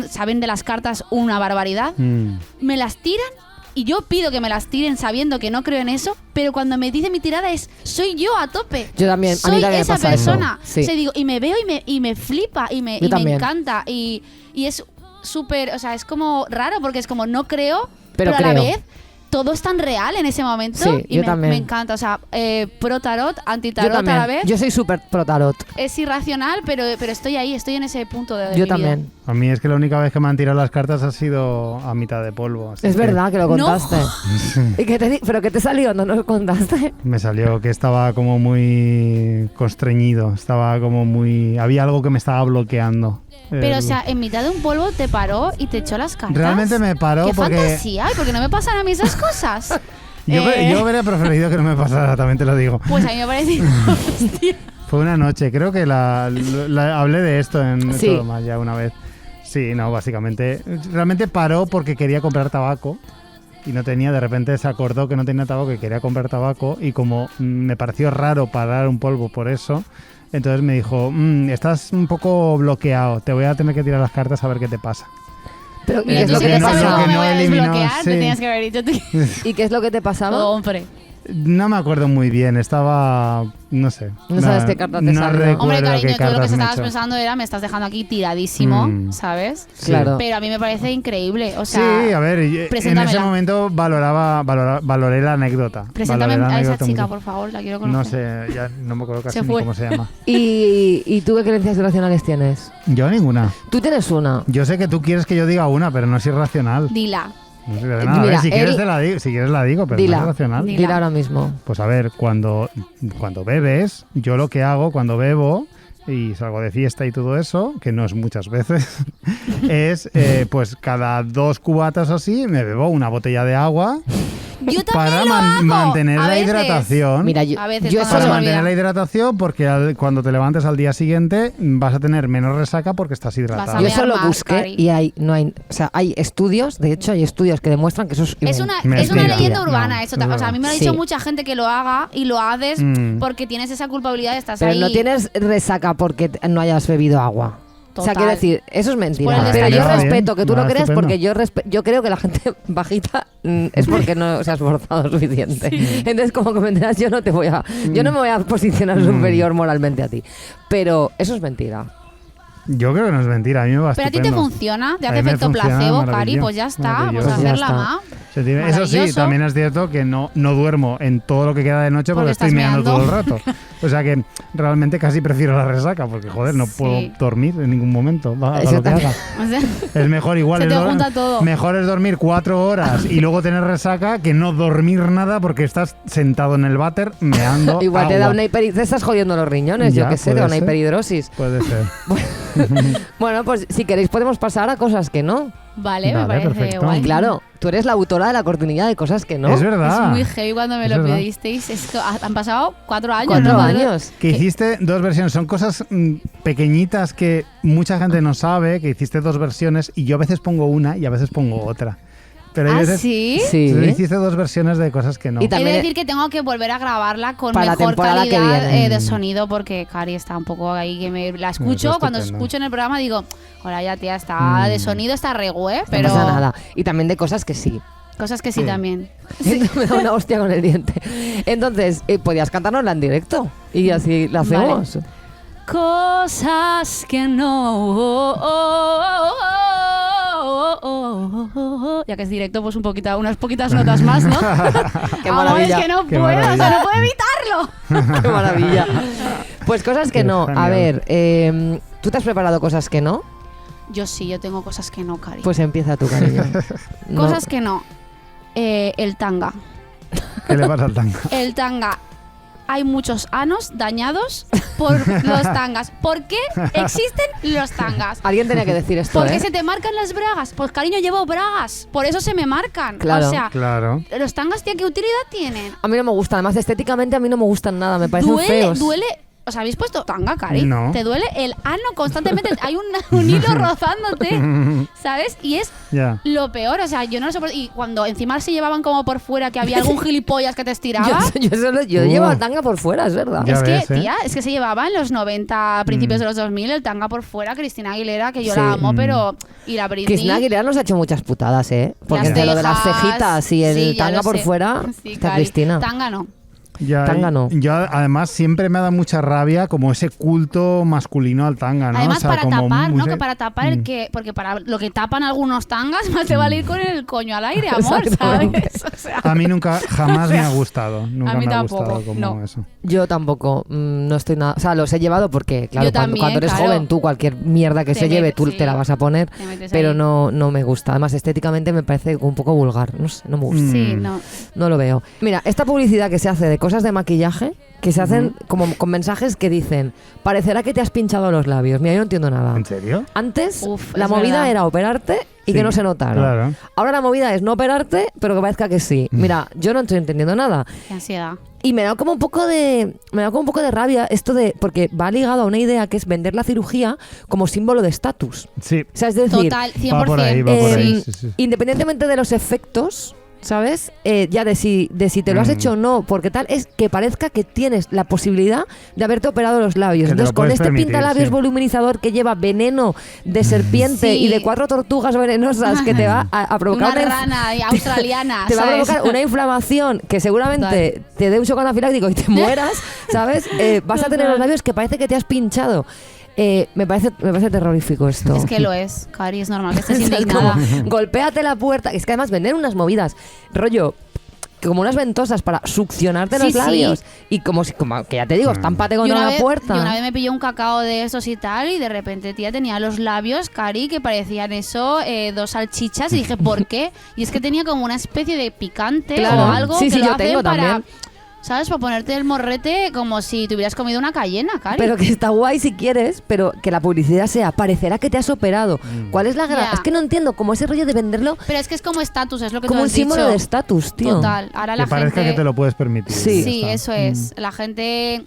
saben de las cartas una barbaridad, me las tiran y yo pido que me las tiren sabiendo que no creo en eso, pero cuando me dice mi tirada soy yo a tope. Yo también, a mí soy también esa me pasa persona. eso. Sí. O sea, digo, y me veo y me flipa y me encanta y es súper, o sea, es como raro porque es como no creo, pero a la creo. vez todo es tan real en ese momento Sí, y yo también. me encanta, o sea, pro tarot, anti Yo tarot a también. la vez. Yo soy súper pro tarot. Es irracional, pero estoy ahí, estoy en ese punto de Yo mi también. vida. A mí es que la única vez que me han tirado las cartas ha sido a mitad de polvo. así Es que verdad que lo No. contaste. ¿Y ¿Pero qué te salió? ¿No nos contaste? Me salió que estaba como muy constreñido. Había algo que me estaba bloqueando. Pero, o sea, en mitad de un polvo te paró y te echó las cartas. Realmente me paró ¡Qué porque fantasía! ¿Y por qué no me pasan a mí esas cosas? yo habría preferido que no me pasara, también te lo digo. Pues a mí me parece... Hostia. Fue una noche, creo que hablé de esto en Sí. Todo Más ya una vez. Sí, no, básicamente. Realmente paró porque quería comprar tabaco y no tenía, de repente se acordó que no tenía tabaco y quería comprar tabaco y como me pareció raro parar un polvo por eso, entonces me dijo, estás un poco bloqueado, te voy a tener que tirar las cartas a ver qué te pasa. Pero, ¿y Mira, qué es tú lo si que te te no es sabes lo cómo que me no voy a eliminó, desbloquear, sí. te tenías que haber dicho tú. ¿Y qué es lo que te pasaba? Oh, hombre. No me acuerdo muy bien, estaba, no sé. No sabes qué carta te no salió. recuerdo Hombre, qué cariño, tú lo que cartas me estabas echó. pensando era me estás dejando aquí tiradísimo, ¿sabes? Claro. Pero a mí me parece increíble, o sea... Sí, a ver, en preséntamela. ese momento valoré la anécdota. Preséntame Valoré la a esa anécdota chica, mucho. por favor, la quiero conocer. No sé, ya no me acuerdo casi Se ni fue. cómo se llama. ¿Y tú qué creencias irracionales tienes? Yo ninguna. Tú tienes una. Yo sé que tú quieres que yo diga una, pero no es irracional. Dila. No sirve de nada. A ver, Mira, si quieres él- te la digo, si quieres la digo, pero Dila. no es irracional. Dila. Dila ahora mismo. Pues a ver, cuando bebes, yo lo que hago cuando bebo y salgo de fiesta y todo eso, que no es muchas veces, es pues cada 2 cubatas o así me bebo una botella de agua Yo para también lo hago. mantener a la veces. hidratación. Mira, yo A veces eso cuando Para se me mantener olvida. la hidratación, porque cuando te levantes al día siguiente vas a tener menos resaca porque estás hidratado. a yo mear eso lo más, busqué Cari. y hay estudios, de hecho hay estudios que demuestran que eso es Es una Mentira. leyenda No, urbana eso. O sea, a mí me lo ha dicho Sí. mucha gente que lo haga y lo haces porque tienes esa culpabilidad de estar Pero ahí. no tienes resaca porque no hayas bebido agua. O sea, Total. quiero decir, eso es Por mentira. el Pero yo desayuno. respeto que tú Nada, lo creas estupendo. porque yo creo que la gente bajita es porque no se ha esforzado suficiente. Entonces, como comentarás, yo no me voy a posicionar superior moralmente a ti. Pero eso es mentira. Yo creo que no es mentira, a mí me va Pero a ti te estupendo. funciona, te A hace mí me efecto funciona placebo, Cari, maravilloso, pues ya está, pues maravilloso. Pues ya hacerla está. más. Eso sí, Maravilloso. también es cierto que no duermo en todo lo que queda de noche porque Porque estoy estás meando todo el meando. rato. O sea que realmente casi prefiero la resaca porque, joder, no Sí. puedo dormir en ningún momento. Haga Eso lo que también. haga. O sea, Es mejor igual Se es te junta todo. mejor es dormir 4 horas y luego tener resaca que no dormir nada porque estás sentado en el váter meando Igual te agua. da una hiperhidrosis, te estás jodiendo los riñones, Ya, yo qué sé, te puede da una ser. hiperhidrosis. Puede ser. Bueno, pues si queréis podemos pasar a cosas que no. vale, me Vale, parece perfecto. guay. Claro, tú eres la autora de la cortinilla de cosas que no. Es verdad. Es muy heavy cuando me Es lo verdad. pedisteis. Es que han pasado 4 años. 4 ¿no? años. Que hiciste 2 versiones. Son cosas pequeñitas que mucha gente no sabe, que hiciste 2 versiones y yo a veces pongo una y a veces pongo otra. Pero hay ¿Ah, veces sí? Sí. tú hiciste 2 versiones de cosas que no. Y He de también decir que tengo que volver a grabarla con Para la mejor temporada que calidad viene. de sonido porque Cari está un poco ahí que me la escucho. Eso Cuando estupendo. escucho en el programa digo, hola ya tía, está de sonido está regüe, pero no pasa nada. Y también de cosas que sí. cosas que sí, Sí. también. Me da una hostia con el diente. Entonces, podías cantárnosla en directo. Y así la Vale. hacemos. Cosas que no. Ya que es directo, pues unas poquitas notas más, ¿no? Qué Amor, maravilla. es que no Qué puedo, o sea, maravilla. no puedo evitarlo. Qué maravilla. Pues cosas que Qué no. A genial. ver, ¿tú te has preparado cosas que no? Yo sí, yo tengo cosas que no, Cari. Pues empieza tu cariño. No. Cosas que no. El tanga. ¿Qué le pasa al tanga? El tanga. Hay muchos anos dañados por los tangas. ¿Por qué existen los tangas? Alguien tenía que decir esto, ¿Por qué ¿eh? se te marcan las bragas? Pues cariño, llevo bragas. Por eso se me marcan. Claro. O sea, Claro. los tangas, tía, ¿qué utilidad tienen? A mí no me gusta. Además, estéticamente a mí no me gustan nada. Me parecen feos. Duele. ¿Os habéis puesto tanga, Cari? No. Te duele el ano constantemente. Hay un hilo rozándote, ¿sabes? Y es Ya. lo peor. O sea, yo no lo soporto. Y cuando encima se llevaban como por fuera, que había algún gilipollas que te estiraba. Yo llevo tanga por fuera, es verdad. Ya Es que, ves, ¿eh? tía, es que se llevaba en los 90, principios de los 2000, el tanga por fuera. Cristina Aguilera, que yo Sí. la amo, pero... Y la Britney... Cristina Aguilera nos ha hecho muchas putadas, ¿eh? Porque Las entre lo de las cejas, cejitas y el sí, ya tanga lo por sé. fuera, Sí, está Cari. Cristina. Tanga no. Ya, Tanga no. Yo además siempre me ha dado mucha rabia como ese culto masculino al tanga, ¿no? Además, O sea, para como tapar, ¿no? muy- Que para tapar el que... Porque para lo que tapan algunos tangas, más te vale ir con el coño al aire, amor, Exactamente. ¿sabes? O sea, A mí nunca, jamás me ha gustado. Nunca a mí me ha tampoco, gustado como no. eso. Yo tampoco, no estoy nada... O sea, los he llevado porque, claro, Yo cuando también, eres claro. joven, tú cualquier mierda que Te se lleve, metes, tú sí. te la vas a poner, te metes pero ahí. no me gusta. Además, estéticamente me parece un poco vulgar. No sé, no me gusta. Sí, no. No lo veo. Mira, esta publicidad que se hace de cosas de maquillaje, que se hacen como con mensajes que dicen, parecerá que te has pinchado los labios. Mira, yo no entiendo nada. ¿En serio? Antes, Uf, la es movida verdad. era operarte y Sí, que no se notara. Claro. Ahora la movida es no operarte, pero que parezca que sí. Mira, yo no estoy entendiendo nada. Qué ansiedad. Y me da como un poco de rabia esto de, porque va ligado a una idea que es vender la cirugía como símbolo de estatus. Sí. O sea, es decir, Total, 100%. Va por ahí, va por ahí. eh, Sí, sí. independientemente de los efectos, ¿sabes? Ya de si te lo has hecho o no, porque tal, es que parezca que tienes la posibilidad de haberte operado los labios. Que te lo Entonces, con puedes este permitir, pintalabios sí. voluminizador que lleva veneno de serpiente Sí. y de 4 tortugas venenosas que te va a provocar Una inf- rana australiana, te va a ¿sabes? provocar una inflamación que seguramente te dé un shock anafiláctico y te mueras, ¿sabes? Vas a tener los labios que parece que te has pinchado. Me parece terrorífico esto. Es que lo es, Cari, es normal que estés O sea, es indignada. como, golpéate la puerta. Es que además vender unas movidas, rollo, como unas ventosas para succionarte Sí, los sí. labios. Y como que ya te digo, estámpate contra la puerta. Yo una vez me pillé un cacao de esos y tal, y de repente, tía, tenía los labios, Cari, que parecían eso, 2 salchichas, y dije, ¿por qué? Y es que tenía como una especie de picante Claro. o algo Sí, que sí, lo yo hacen tengo para... también. ¿Sabes? Para ponerte el morrete como si te hubieras comido una cayena, Cari. Pero que está guay si quieres, pero que la publicidad sea, parecerá que te has operado. ¿Cuál es la gracia? Ya. Es que no entiendo, como ese rollo de venderlo Pero es que es como estatus, es lo que como tú un has símbolo dicho. de estatus, tío. Total. Ahora Que la parezca gente... que te lo puedes permitir. Sí. Sí, Ya está. eso es. La gente...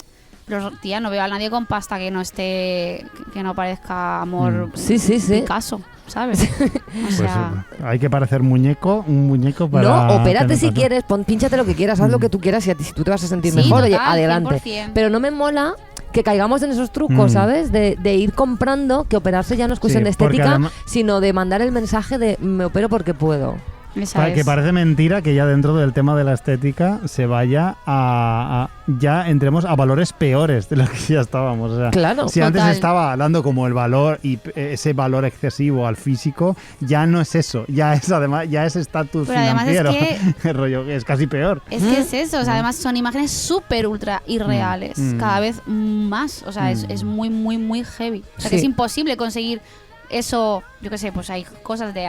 Pero, tía, no veo a nadie con pasta que no esté... Que no parezca amor Sí, sí, sí. Picasso, ¿sabes? O Pues sea... hay que parecer un muñeco para... No, opérate que si pase. quieres, pínchate lo que quieras, haz lo que tú quieras y a ti, si tú te vas a sentir Sí, mejor, oye, total, adelante. 100%. Pero no me mola que caigamos en esos trucos, Mm. ¿sabes? De ir comprando, que operarse ya no es cuestión Sí, de porque estética, además- sino de mandar el mensaje de me opero porque puedo. Esa es. Que parece mentira que ya dentro del tema de la estética se vaya ya entremos a valores peores de los que ya estábamos. O sea, Claro, si antes total. estaba hablando como el valor y ese valor excesivo al físico, ya no es eso, ya es además ya es estatus Pero además es financiero. El rollo es casi peor. Es que es eso, o sea, además son imágenes súper ultra irreales, Mm. cada vez más, o sea, es muy, muy, muy heavy. O sea, que Sí. es imposible conseguir eso, yo qué sé, pues hay cosas de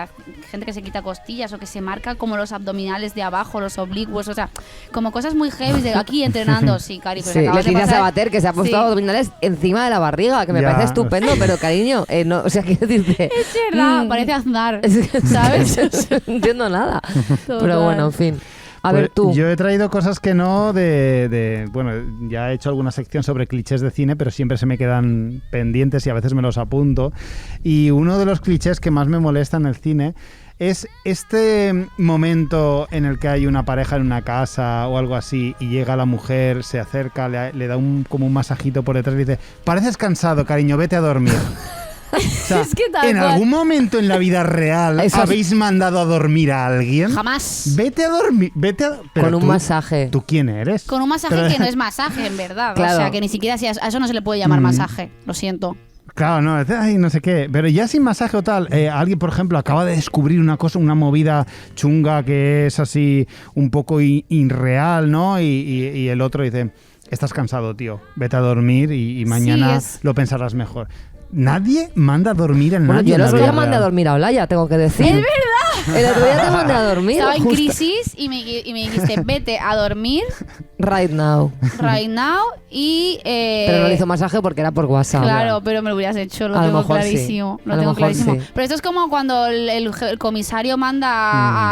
gente que se quita costillas o que se marca como los abdominales de abajo, los oblicuos, o sea, como cosas muy heavy de aquí entrenando, sí, Cari, pero Sí, acabas de Leticia pasar- Sabater, que se ha puesto Sí. abdominales encima de la barriga, que me Ya. parece estupendo, pero cariño, no, o sea, quiero decirte... Es verdad, Mm. parece Aznar, es que- ¿sabes? no entiendo nada. Pero Total. bueno, en fin. A Pues ver, tú. Yo he traído cosas que no bueno, ya he hecho alguna sección sobre clichés de cine, pero siempre se me quedan pendientes y a veces me los apunto. Y uno de los clichés que más me molesta en el cine es este momento en el que hay una pareja en una casa o algo así y llega la mujer, se acerca, le da como un masajito por detrás y dice, pareces cansado, cariño, vete a dormir. O sea, Es que tal ¿en cual. algún momento en la vida real Eso es- habéis mandado a dormir a alguien? Jamás. Vete a dormir, pero Con un tú- masaje. ¿Tú quién eres? Con un masaje Pero- que no es masaje, en verdad. Claro. O sea, que ni siquiera si a eso no se le puede llamar Mm. masaje. Lo siento. Claro, no, ay, no sé qué. Pero ya sin masaje o tal, alguien, por ejemplo, acaba de descubrir una cosa, una movida chunga que es así un poco irreal, ¿no? Y el otro dice, estás cansado, tío, vete a dormir y mañana es- lo pensarás mejor. Nadie manda a dormir a Bueno, nadie. yo el en la otro día vida mandé a real. dormir a Olaya, tengo que decir. ¡Es verdad! El otro día te mandé a dormir. Estaba en justo. crisis y me dijiste, vete a dormir Right now. Right now y... Pero no le hizo masaje porque era por WhatsApp. Claro, pero me lo hubieras hecho, lo A lo tengo mejor clarísimo. sí. Lo A lo tengo mejor clarísimo. sí. Pero esto es como cuando el comisario manda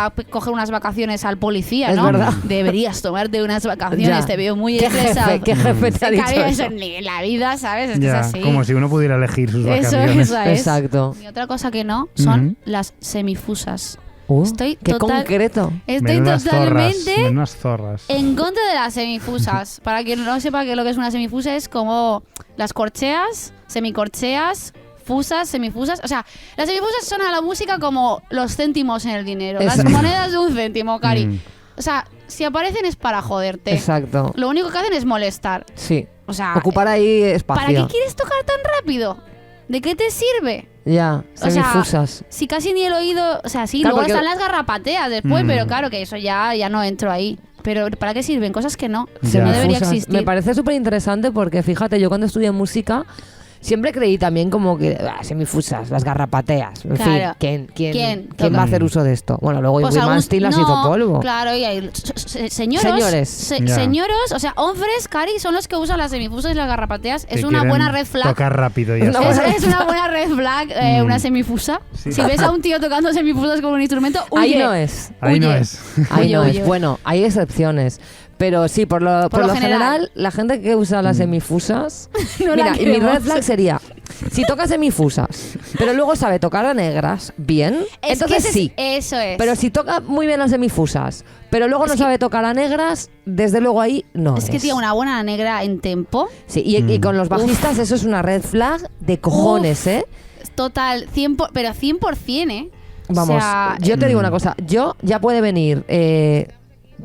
a coger unas vacaciones al policía, Es ¿no? verdad. Deberías tomarte unas vacaciones, Ya. te veo muy ¿Qué estresado. jefe te ha dicho Claro, eso? ni en la vida, ¿sabes? Es que Ya, es así. como si uno pudiera elegir sus Eso vacaciones. es. Exacto. Y otra cosa que no son Ujú. las semifusas. Qué concreto. Estoy Menudas totalmente zorras, menudas zorras. en contra de las semifusas. Para quien no sepa qué es lo que es una semifusa, es como las corcheas, semicorcheas, fusas, semifusas. O sea, las semifusas son a la música como los céntimos en el dinero. Exacto. Las monedas de un céntimo, Cari. Mm. O sea, si aparecen es para joderte. Exacto. Lo único que hacen es molestar. Sí. O sea, Ocupar ahí espacio. ¿para qué quieres tocar tan rápido? ¿De qué te sirve? Ya, O sea, semifusas. Si casi ni el oído... O sea, sí, Claro, luego porque- están las garrapateas después, Mm. pero claro que eso ya no entro ahí. Pero ¿para qué sirven? Cosas que no. Ya. No debería Semifusas. existir. Me parece súper interesante porque fíjate, yo cuando estudié música siempre creí también como que semifusas, las garrapateas. En fin, Claro. ¿quién ¿Quién? va a hacer uso de esto? Bueno, luego Pues Iggy algún- Malmsteen las no, hizo polvo. Claro, y hay señores. Ya. Señoros, o sea, hombres, Cari, son los que usan las semifusas y las garrapateas. Que Es una quieren buena red flag. Tocar rápido y ya Una está. buena- Es una buena red flag, una semifusa. Sí. Si ves a un tío tocando semifusas con un instrumento, Ahí huye. no es. Ahí no Huye. es. Ahí Oye, no oye. es. Bueno, hay excepciones. Pero sí, por lo general, la gente que usa las semifusas. No la mira, y mi queremos. red flag sería: si toca semifusas, pero luego sabe tocar a negras bien, Es que entonces sí. Eso es. Pero si toca muy bien las semifusas, pero luego no sabe tocar a negras, desde luego ahí no es que, tío, una buena negra en tempo. Sí, y con los bajistas eso es una red flag de cojones, ¿eh? Total, pero 100%, ¿eh? Vamos, O sea, yo te digo una cosa, yo ya puede venir,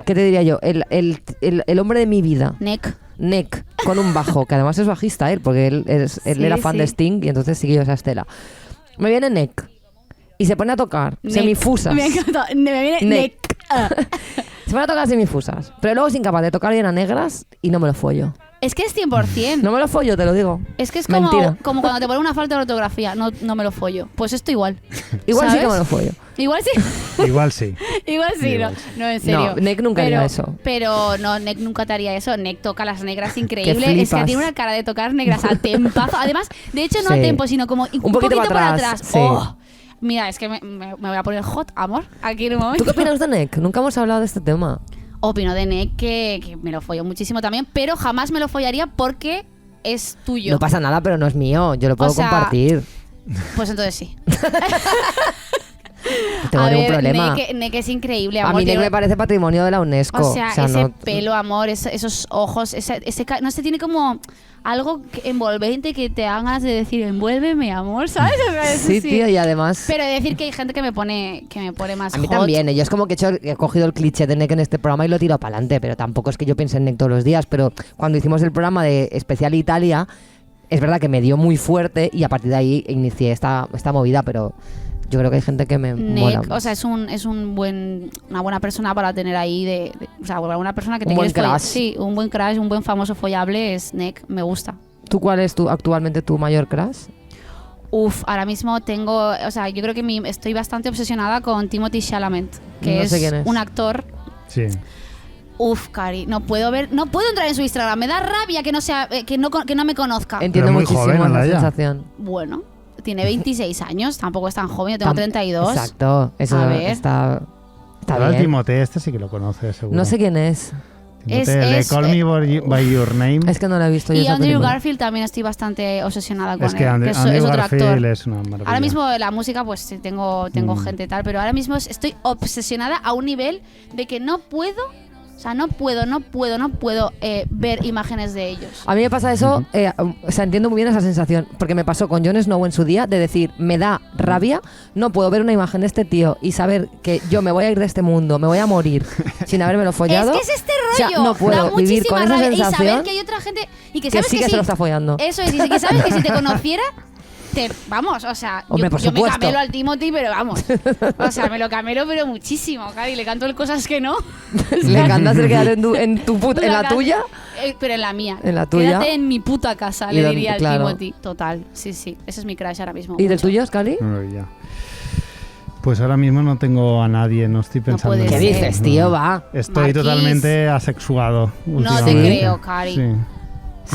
¿qué te diría yo? El hombre de mi vida, Nick, con un bajo, que además es bajista él, porque él Sí, era fan sí. de Sting y entonces siguió esa estela. Me viene Nick y se pone a tocar Nick. semifusas. Me encanta. Me viene Nick. Nick. Se pone a tocar semifusas, pero luego es incapaz de tocar bien a negras y no me lo follo. Es que es 100%. No me lo follo, te lo digo. Es que es Mentira. como cuando te ponen una falta de ortografía. No me lo follo. Pues esto igual. Igual sí que ¿sabes? me lo follo. Igual sí. Igual sí. Igual sí, Igual no. sí. No, en serio. No, Nick nunca haría eso. Pero no, Nick nunca te haría eso. Nick toca las negras increíble. Es que flipas. tiene una cara de tocar negras a tempazo. Además, de hecho, no Sí. a tempo, sino como un poquito poquito para para atrás, atrás. sí. Oh, mira, es que me voy a poner hot, amor, aquí en un momento. ¿Tú qué opinas de Nick? Nunca hemos hablado de este tema. Opino de Nick que me lo follo muchísimo también, pero jamás me lo follaría porque es tuyo. No pasa nada, pero no es mío. Yo lo puedo O sea, compartir. Pues entonces sí. No tengo ningún problema. Nick es increíble, A amor. mí Nick tiene- me parece patrimonio de la UNESCO. O sea, ese no- pelo, amor, esos ojos, no sé, tiene como algo envolvente que te hagan ganas de decir, envuélveme, amor, ¿sabes? O sea, eso Sí, tío, y además... Pero he de decir que hay gente que me pone más A mí hot. también, yo es como que he cogido el cliché de Nick en este programa y lo tiro para adelante, pero tampoco es que yo piense en Nick todos los días, pero cuando hicimos el programa de Especial Italia, es verdad que me dio muy fuerte y a partir de ahí inicié esta movida, pero yo creo que hay gente que me mola. Nick, o sea, es una buena persona para tener ahí o sea, una persona que te Un buen quieres follar. crush. Sí, un buen crush, un buen famoso follable es Nick, me gusta. ¿Tú cuál es actualmente tu mayor crush? Uf, ahora mismo tengo, o sea, yo creo que estoy bastante obsesionada con Timothée Chalamet, que No sé quién es. un actor. Sí. Uf, Cari, no puedo entrar en su Instagram, me da rabia que no sea, que no me conozca. Entiendo muy muchísimo joven, esa Alaya. sensación. Bueno, tiene 26 años, tampoco es tan joven, yo tengo 32. Exacto, eso A ver. está Ahora el bien. Timothée este sí que lo conoce, seguro. No sé quién es. Timothée, Es- Call Me by Your Name. Es que no la he visto yo Y esa Andrew película. Garfield también estoy bastante obsesionada con Es que él, Andrew es otro Garfield actor. es una maravilla. Ahora mismo la música, pues sí, tengo gente y tal, pero ahora mismo estoy obsesionada a un nivel de que no puedo ver imágenes de ellos. A mí me pasa eso, o sea, entiendo muy bien esa sensación, porque me pasó con Jon Snow en su día, de decir, me da rabia, no puedo ver una imagen de este tío y saber que yo me voy a ir de este mundo, me voy a morir sin habérmelo follado. Es que es este O sea, rollo. no puedo da vivir muchísima con esa rabia. Y sensación saber que hay otra gente y que que sabes sí que si, se lo está follando. Eso es, y que sabes que si te conociera, vamos, o sea, Hombre, por yo me supuesto. camelo al Timothy, pero vamos. O sea, me lo camelo, pero muchísimo, Cari, le canto cosas que no. Le encanta hacer quedar en la tuya. Pero en la mía. En la tuya. Quédate en mi puta casa, Y le donde- diría al claro. Timothy. Total, sí. Ese es mi crush ahora mismo. ¿Y del mucho. tuyo, Scali? Maravilla. Pues ahora mismo no tengo a nadie, no estoy pensando. puede en ¿Qué ser. eso, dices, no. tío? Va. Estoy Marquís. totalmente asexuado. No te últimamente. creo, Cari. Sí.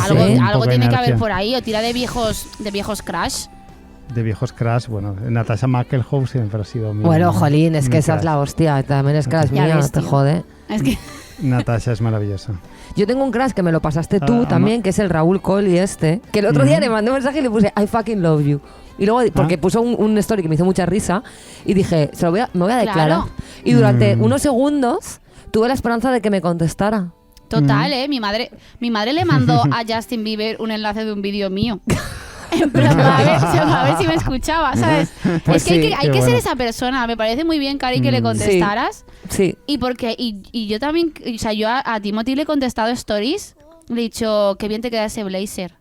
Algo, Sí, un algo poco tiene que haber inercia. por ahí, o tira de viejos crash. De viejos crash, bueno, Natasha McElhouse siempre ha sido mi. Bueno, jolín, es mi que esa es crush. la hostia. También es crush Ya mía, ves, te tío. jode. Es que Natasha es maravillosa. Yo tengo un crush que me lo pasaste tú ama- también, que es el Raúl Colli que el otro día le mandé un mensaje y le puse I fucking love you. Y luego, porque puso un story que me hizo mucha risa, y dije, me voy a declarar. Claro. Y durante unos segundos tuve la esperanza de que me contestara. total, mi madre le mandó a Justin Bieber un enlace de un vídeo mío. En plan, a ver si me escuchaba, ¿sabes? Pues es que hay sí, que, hay qué que ser bueno. esa persona. Me parece muy bien, Cari, que le contestaras. Sí. Y porque y yo también, o sea, yo a Timothy le he contestado stories, le he dicho que bien te queda ese blazer,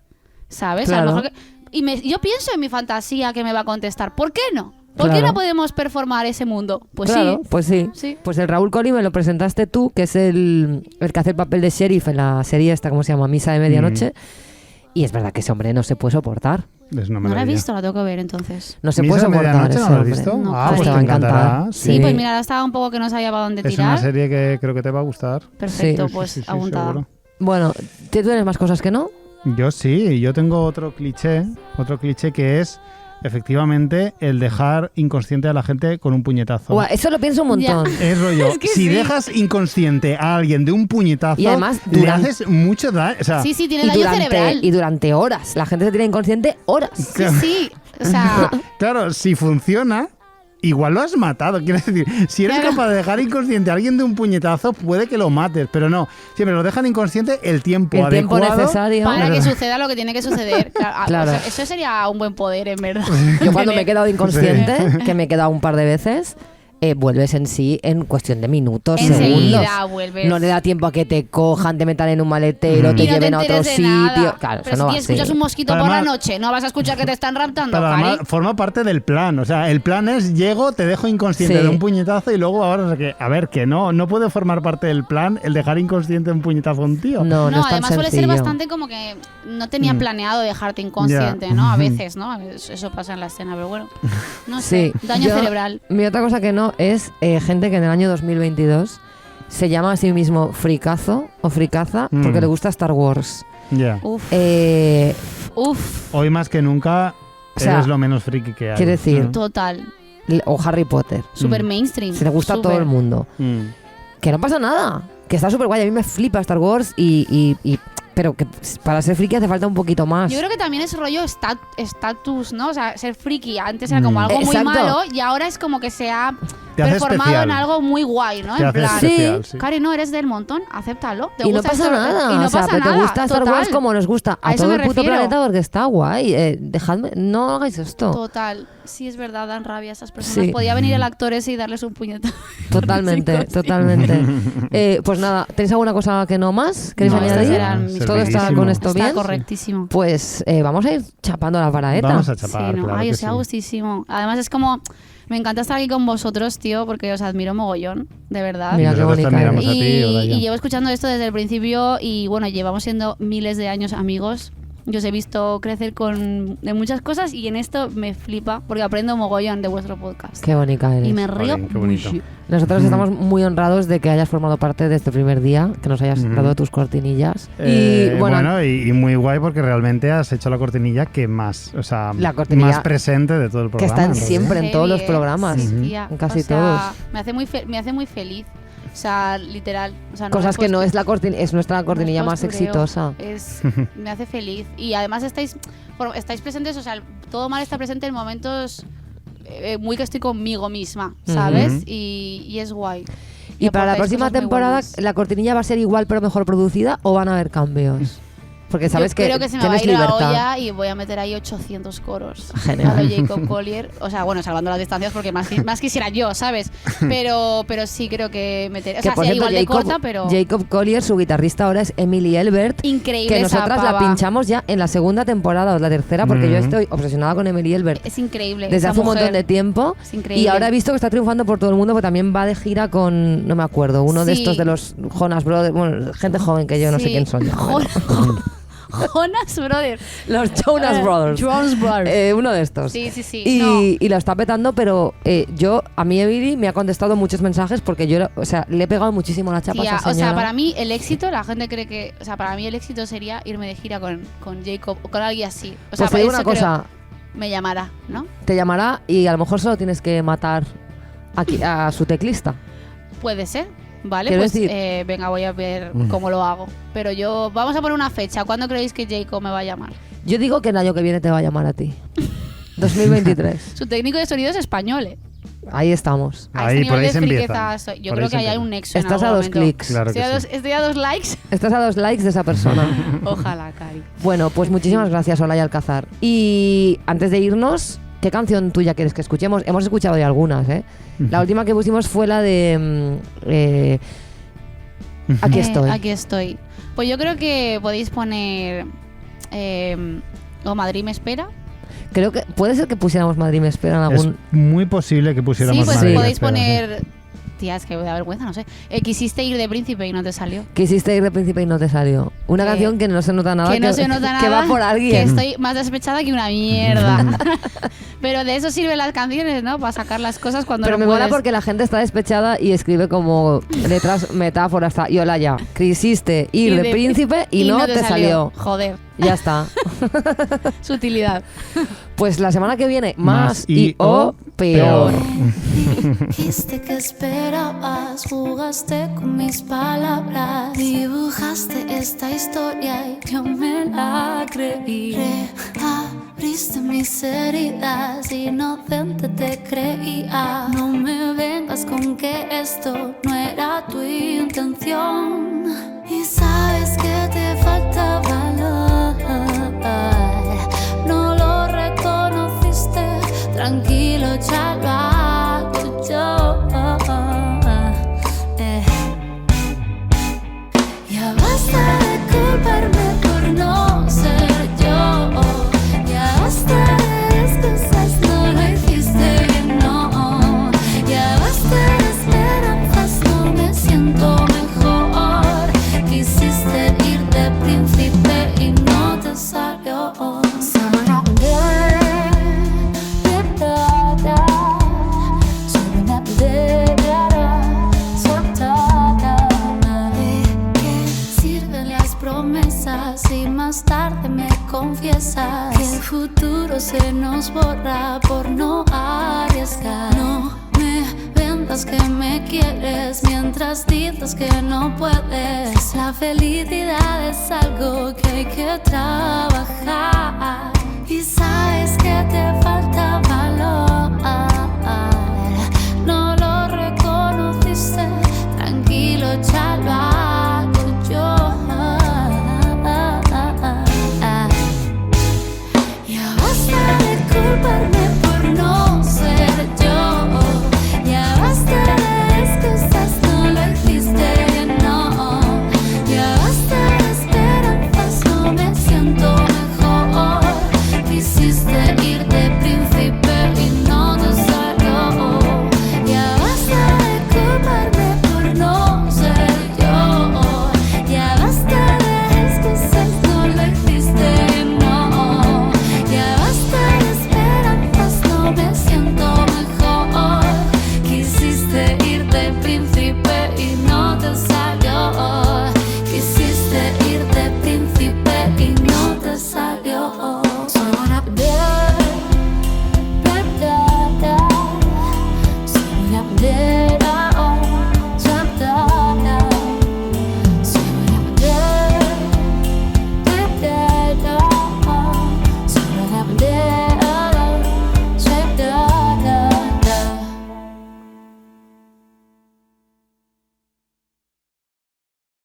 ¿sabes? A Claro. lo mejor yo pienso en mi fantasía que me va a contestar. ¿Por qué no? ¿Por qué Claro. no podemos performar ese mundo? Pues Claro, sí. pues sí. Sí. Pues el Raúl Colli me lo presentaste tú, que es el que hace el papel de sheriff en la serie esta, ¿cómo se llama? Misa de Medianoche. Y es verdad que ese hombre no se puede soportar. Es una No la he maravilla. visto, la tengo que ver entonces. No se ¿Misa puede de soportar medianoche ese no la has hombre. visto? No, Ah, pues te te va a encantar. encantará. Sí. Sí, pues mira, ahora estaba un poco que no sabía para dónde Es tirar. una serie que creo que te va a gustar. Perfecto, Sí, pues Sí, sí, sí, apuntada. seguro. Bueno, ¿tú tienes más cosas que no? Yo sí, yo tengo otro cliché que es efectivamente el dejar inconsciente a la gente con un puñetazo. Buah, eso lo pienso un montón. Es rollo, Es que si sí. dejas inconsciente a alguien de un puñetazo, Y además, le durante- haces mucho daño. O sea, Sí, sí, tiene daño cerebral. y durante horas. La gente se tiene inconsciente horas. Sí, sí. O sea, claro, si funciona, igual lo has matado. Quiero decir, si eres Claro. capaz de dejar inconsciente a alguien de un puñetazo, puede que lo mates, pero no. Siempre lo dejan inconsciente el tiempo El tiempo adecuado. necesario. para que suceda lo que tiene que suceder. Claro. O sea, eso sería un buen poder, en verdad. Yo cuando me he quedado inconsciente, Sí. que me he quedado un par de veces, vuelves en sí en cuestión de minutos, segundos. Enseguida vuelves. No le da tiempo a que te cojan, te metan en un maletero, te Y no te lleven a otro enteres de sitio. nada. Claro, Pero eso no va si así. escuchas un mosquito Pero por la además- noche, no vas a escuchar que te están raptando, Pero además Cari. forma parte del plan. O sea, el plan es llego, te dejo inconsciente Sí. de un puñetazo y luego ahora, o sea, que, a ver, que no puede formar parte del plan el dejar inconsciente de un puñetazo a un tío. No, no, No, es tan además suele ser sencillo. bastante como que no tenían planeado dejarte inconsciente, Ya. ¿no? A veces, ¿no? Eso pasa en la escena, pero bueno. No sé, Sí. daño Yo- cerebral. Mi otra cosa que no es gente que en el año 2022 se llama a sí mismo fricazo o fricaza porque le gusta Star Wars. Ya. Uf, Eh, uf, Hoy más que nunca O sea, eres lo menos friki que hay. quiero decir, ¿no? total. o Harry Potter. Súper mainstream. Se le gusta a todo súper. el mundo. Mm. Que no pasa nada. Que está súper guay. A mí me flipa Star Wars pero que para ser friki hace falta un poquito más. Yo creo que también es rollo estatus, ¿no? O sea, ser friki antes era como algo muy Exacto. malo y ahora es como que se ha Te hace performado especial. en algo muy guay, ¿no? Te En hace plan, especial, sí. Cari, no eres del montón, acéptalo. ¿Te Y no gusta pasa Star- nada. Y no o sea, pasa pero nada. te gusta Star total. Wars como nos gusta A a eso todo me el puto refiero. planeta porque está guay. Dejadme, no hagáis esto. Total. Sí, es verdad, dan rabia esas personas. Sí. Podía venir el actor ese y darles un puñetazo. Totalmente, totalmente. Pues nada, ¿tenéis alguna cosa que no más? ¿Queréis No, añadir? estas eran mis ¿Todo está servidísimo. con esto Está bien? correctísimo. Pues vamos a ir chapando la paraeta. Vamos a chapar, Sí, ¿no? claro Ay, que os sea sí. gustísimo. Además es como... Me encanta estar aquí con vosotros, tío, porque os admiro mogollón, de verdad. Mira qué Nosotros te bonita admiramos eres. a ti, Olaya. Y llevo escuchando esto desde el principio y bueno, llevamos siendo miles de años amigos. Yo os he visto crecer de muchas cosas y en esto me flipa porque aprendo mogollón de vuestro podcast. Qué bonita eres. Y me río Jolín, qué bonito. mucho. Nosotros estamos muy honrados de que hayas formado parte de este primer día, que nos hayas dado tus cortinillas. Y bueno, y muy guay porque realmente has hecho la cortinilla que más, o sea, La cortinilla más presente de todo el que programa. está en en realidad. siempre en todos los Heavy, programas, sí, tía. en casi O sea, todos. Me hace muy feliz. O sea, literal. O sea, Cosas que no es la es nuestra cortinilla no más es postureo, exitosa. Me hace feliz. Y además estáis presentes, o sea, todo mal está presente en momentos muy que estoy conmigo misma, ¿sabes? Ujú. Y es guay. Y para la aportáis próxima cosas muy temporada, buenas. ¿la cortinilla va a ser igual pero mejor producida o van a haber cambios? Porque sabes Yo que creo que se me va a tienes ir la libertad. olla y voy a meter ahí 800 coros. Genial. A lo Jacob Collier. O sea, bueno, salvando las distancias porque más quisiera yo, ¿sabes? Pero sí creo que meter... O Que sea, por sea cierto, igual de corta, pero... Jacob Collier, su guitarrista ahora es Emily Elbert. Increíble Que esa nosotras la pava. pinchamos ya en la segunda temporada o la tercera, porque yo estoy obsesionada con Emily Elbert Es increíble. desde esa hace un montón mujer. de tiempo. Es increíble. Y ahora he visto que está triunfando por todo el mundo, porque también va de gira con, no me acuerdo, uno de Sí. estos de los Jonas Brothers, bueno, gente joven que yo no sé Sí. quién son. ya, Joder. bueno. Jonas Brothers. Los Jonas Brothers. Jonas Brothers. Uno de estos. Sí, sí, sí. Y lo está petando, pero a mí Eviri me ha contestado muchos mensajes porque yo, o sea, le he pegado muchísimo la chapa a Tía, esa o señora. sea, para mí el éxito, la gente cree que... O sea, para mí el éxito sería irme de gira con Jacob o con alguien así. O sea, Pues te digo eso una cosa, me llamará, ¿no? te llamará y a lo mejor solo tienes que matar aquí a su teclista. Puede ser. Vale, Quiero pues decir- venga, voy a ver cómo lo hago. Pero vamos a poner una fecha. ¿Cuándo creéis que Jacob me va a llamar? Yo digo que el año que viene te va a llamar a ti. 2023. Su técnico de sonido es español, ¿eh? Ahí estamos. A Ahí, este por nivel ahí de se friqueza empieza. soy. Yo Por creo ahí que se ahí hay empieza. un nexo en Estás a algún 2 momento. clics. Claro que Estoy a 2 likes. Estás a 2 likes de esa persona. Ojalá, Cari. Bueno, pues muchísimas gracias, Olaya Alcázar. Y antes de irnos, ¿qué canción tuya quieres que escuchemos? Hemos escuchado ya algunas, ¿eh? La última que pusimos fue la de... Aquí estoy. Aquí estoy. Pues yo creo que podéis poner... o Madrid me espera. Creo que puede ser que pusiéramos Madrid me espera en algún... Es muy posible que pusiéramos Sí, pues Madrid, podéis espera, sí. poner... Tía, es que da vergüenza, no sé. Quisiste ir de príncipe y no te salió. Quisiste ir de príncipe y no te salió. Una canción que no se nota nada. Que no se nota nada. Que va por Que alguien. estoy más despechada que una mierda. Pero de eso sirven las canciones, ¿no? Para sacar las cosas cuando Pero no me mola puedes. porque la gente está despechada y escribe como letras, metáforas. Y Olaya, quisiste ir de príncipe y no te salió. Joder, Ya está. sutilidad. Pues la semana que viene, más y y o peor. Dijiste que esperabas, jugaste con mis palabras, dibujaste esta historia y yo me la creí. Reabriste mis heridas, inocente te creía. No me vengas con que esto no era tu intención. Y sabes que te falta valor, no lo reconociste, tranquilo, ya lo hago yo. Ya basta de culparme por no ser yo. Ya basta de excusas, no lo hiciste bien, no. Ya basta de esperanzas, no me siento mejor. Quisiste ir de príncipe y no te salió. Y más tarde me confiesas que el futuro se nos borra por no arriesgar. No me vendas que me quieres mientras dices que no puedes. La felicidad es algo que hay que trabajar. Y sabes que te falta valor, no lo reconociste, tranquilo, ya lo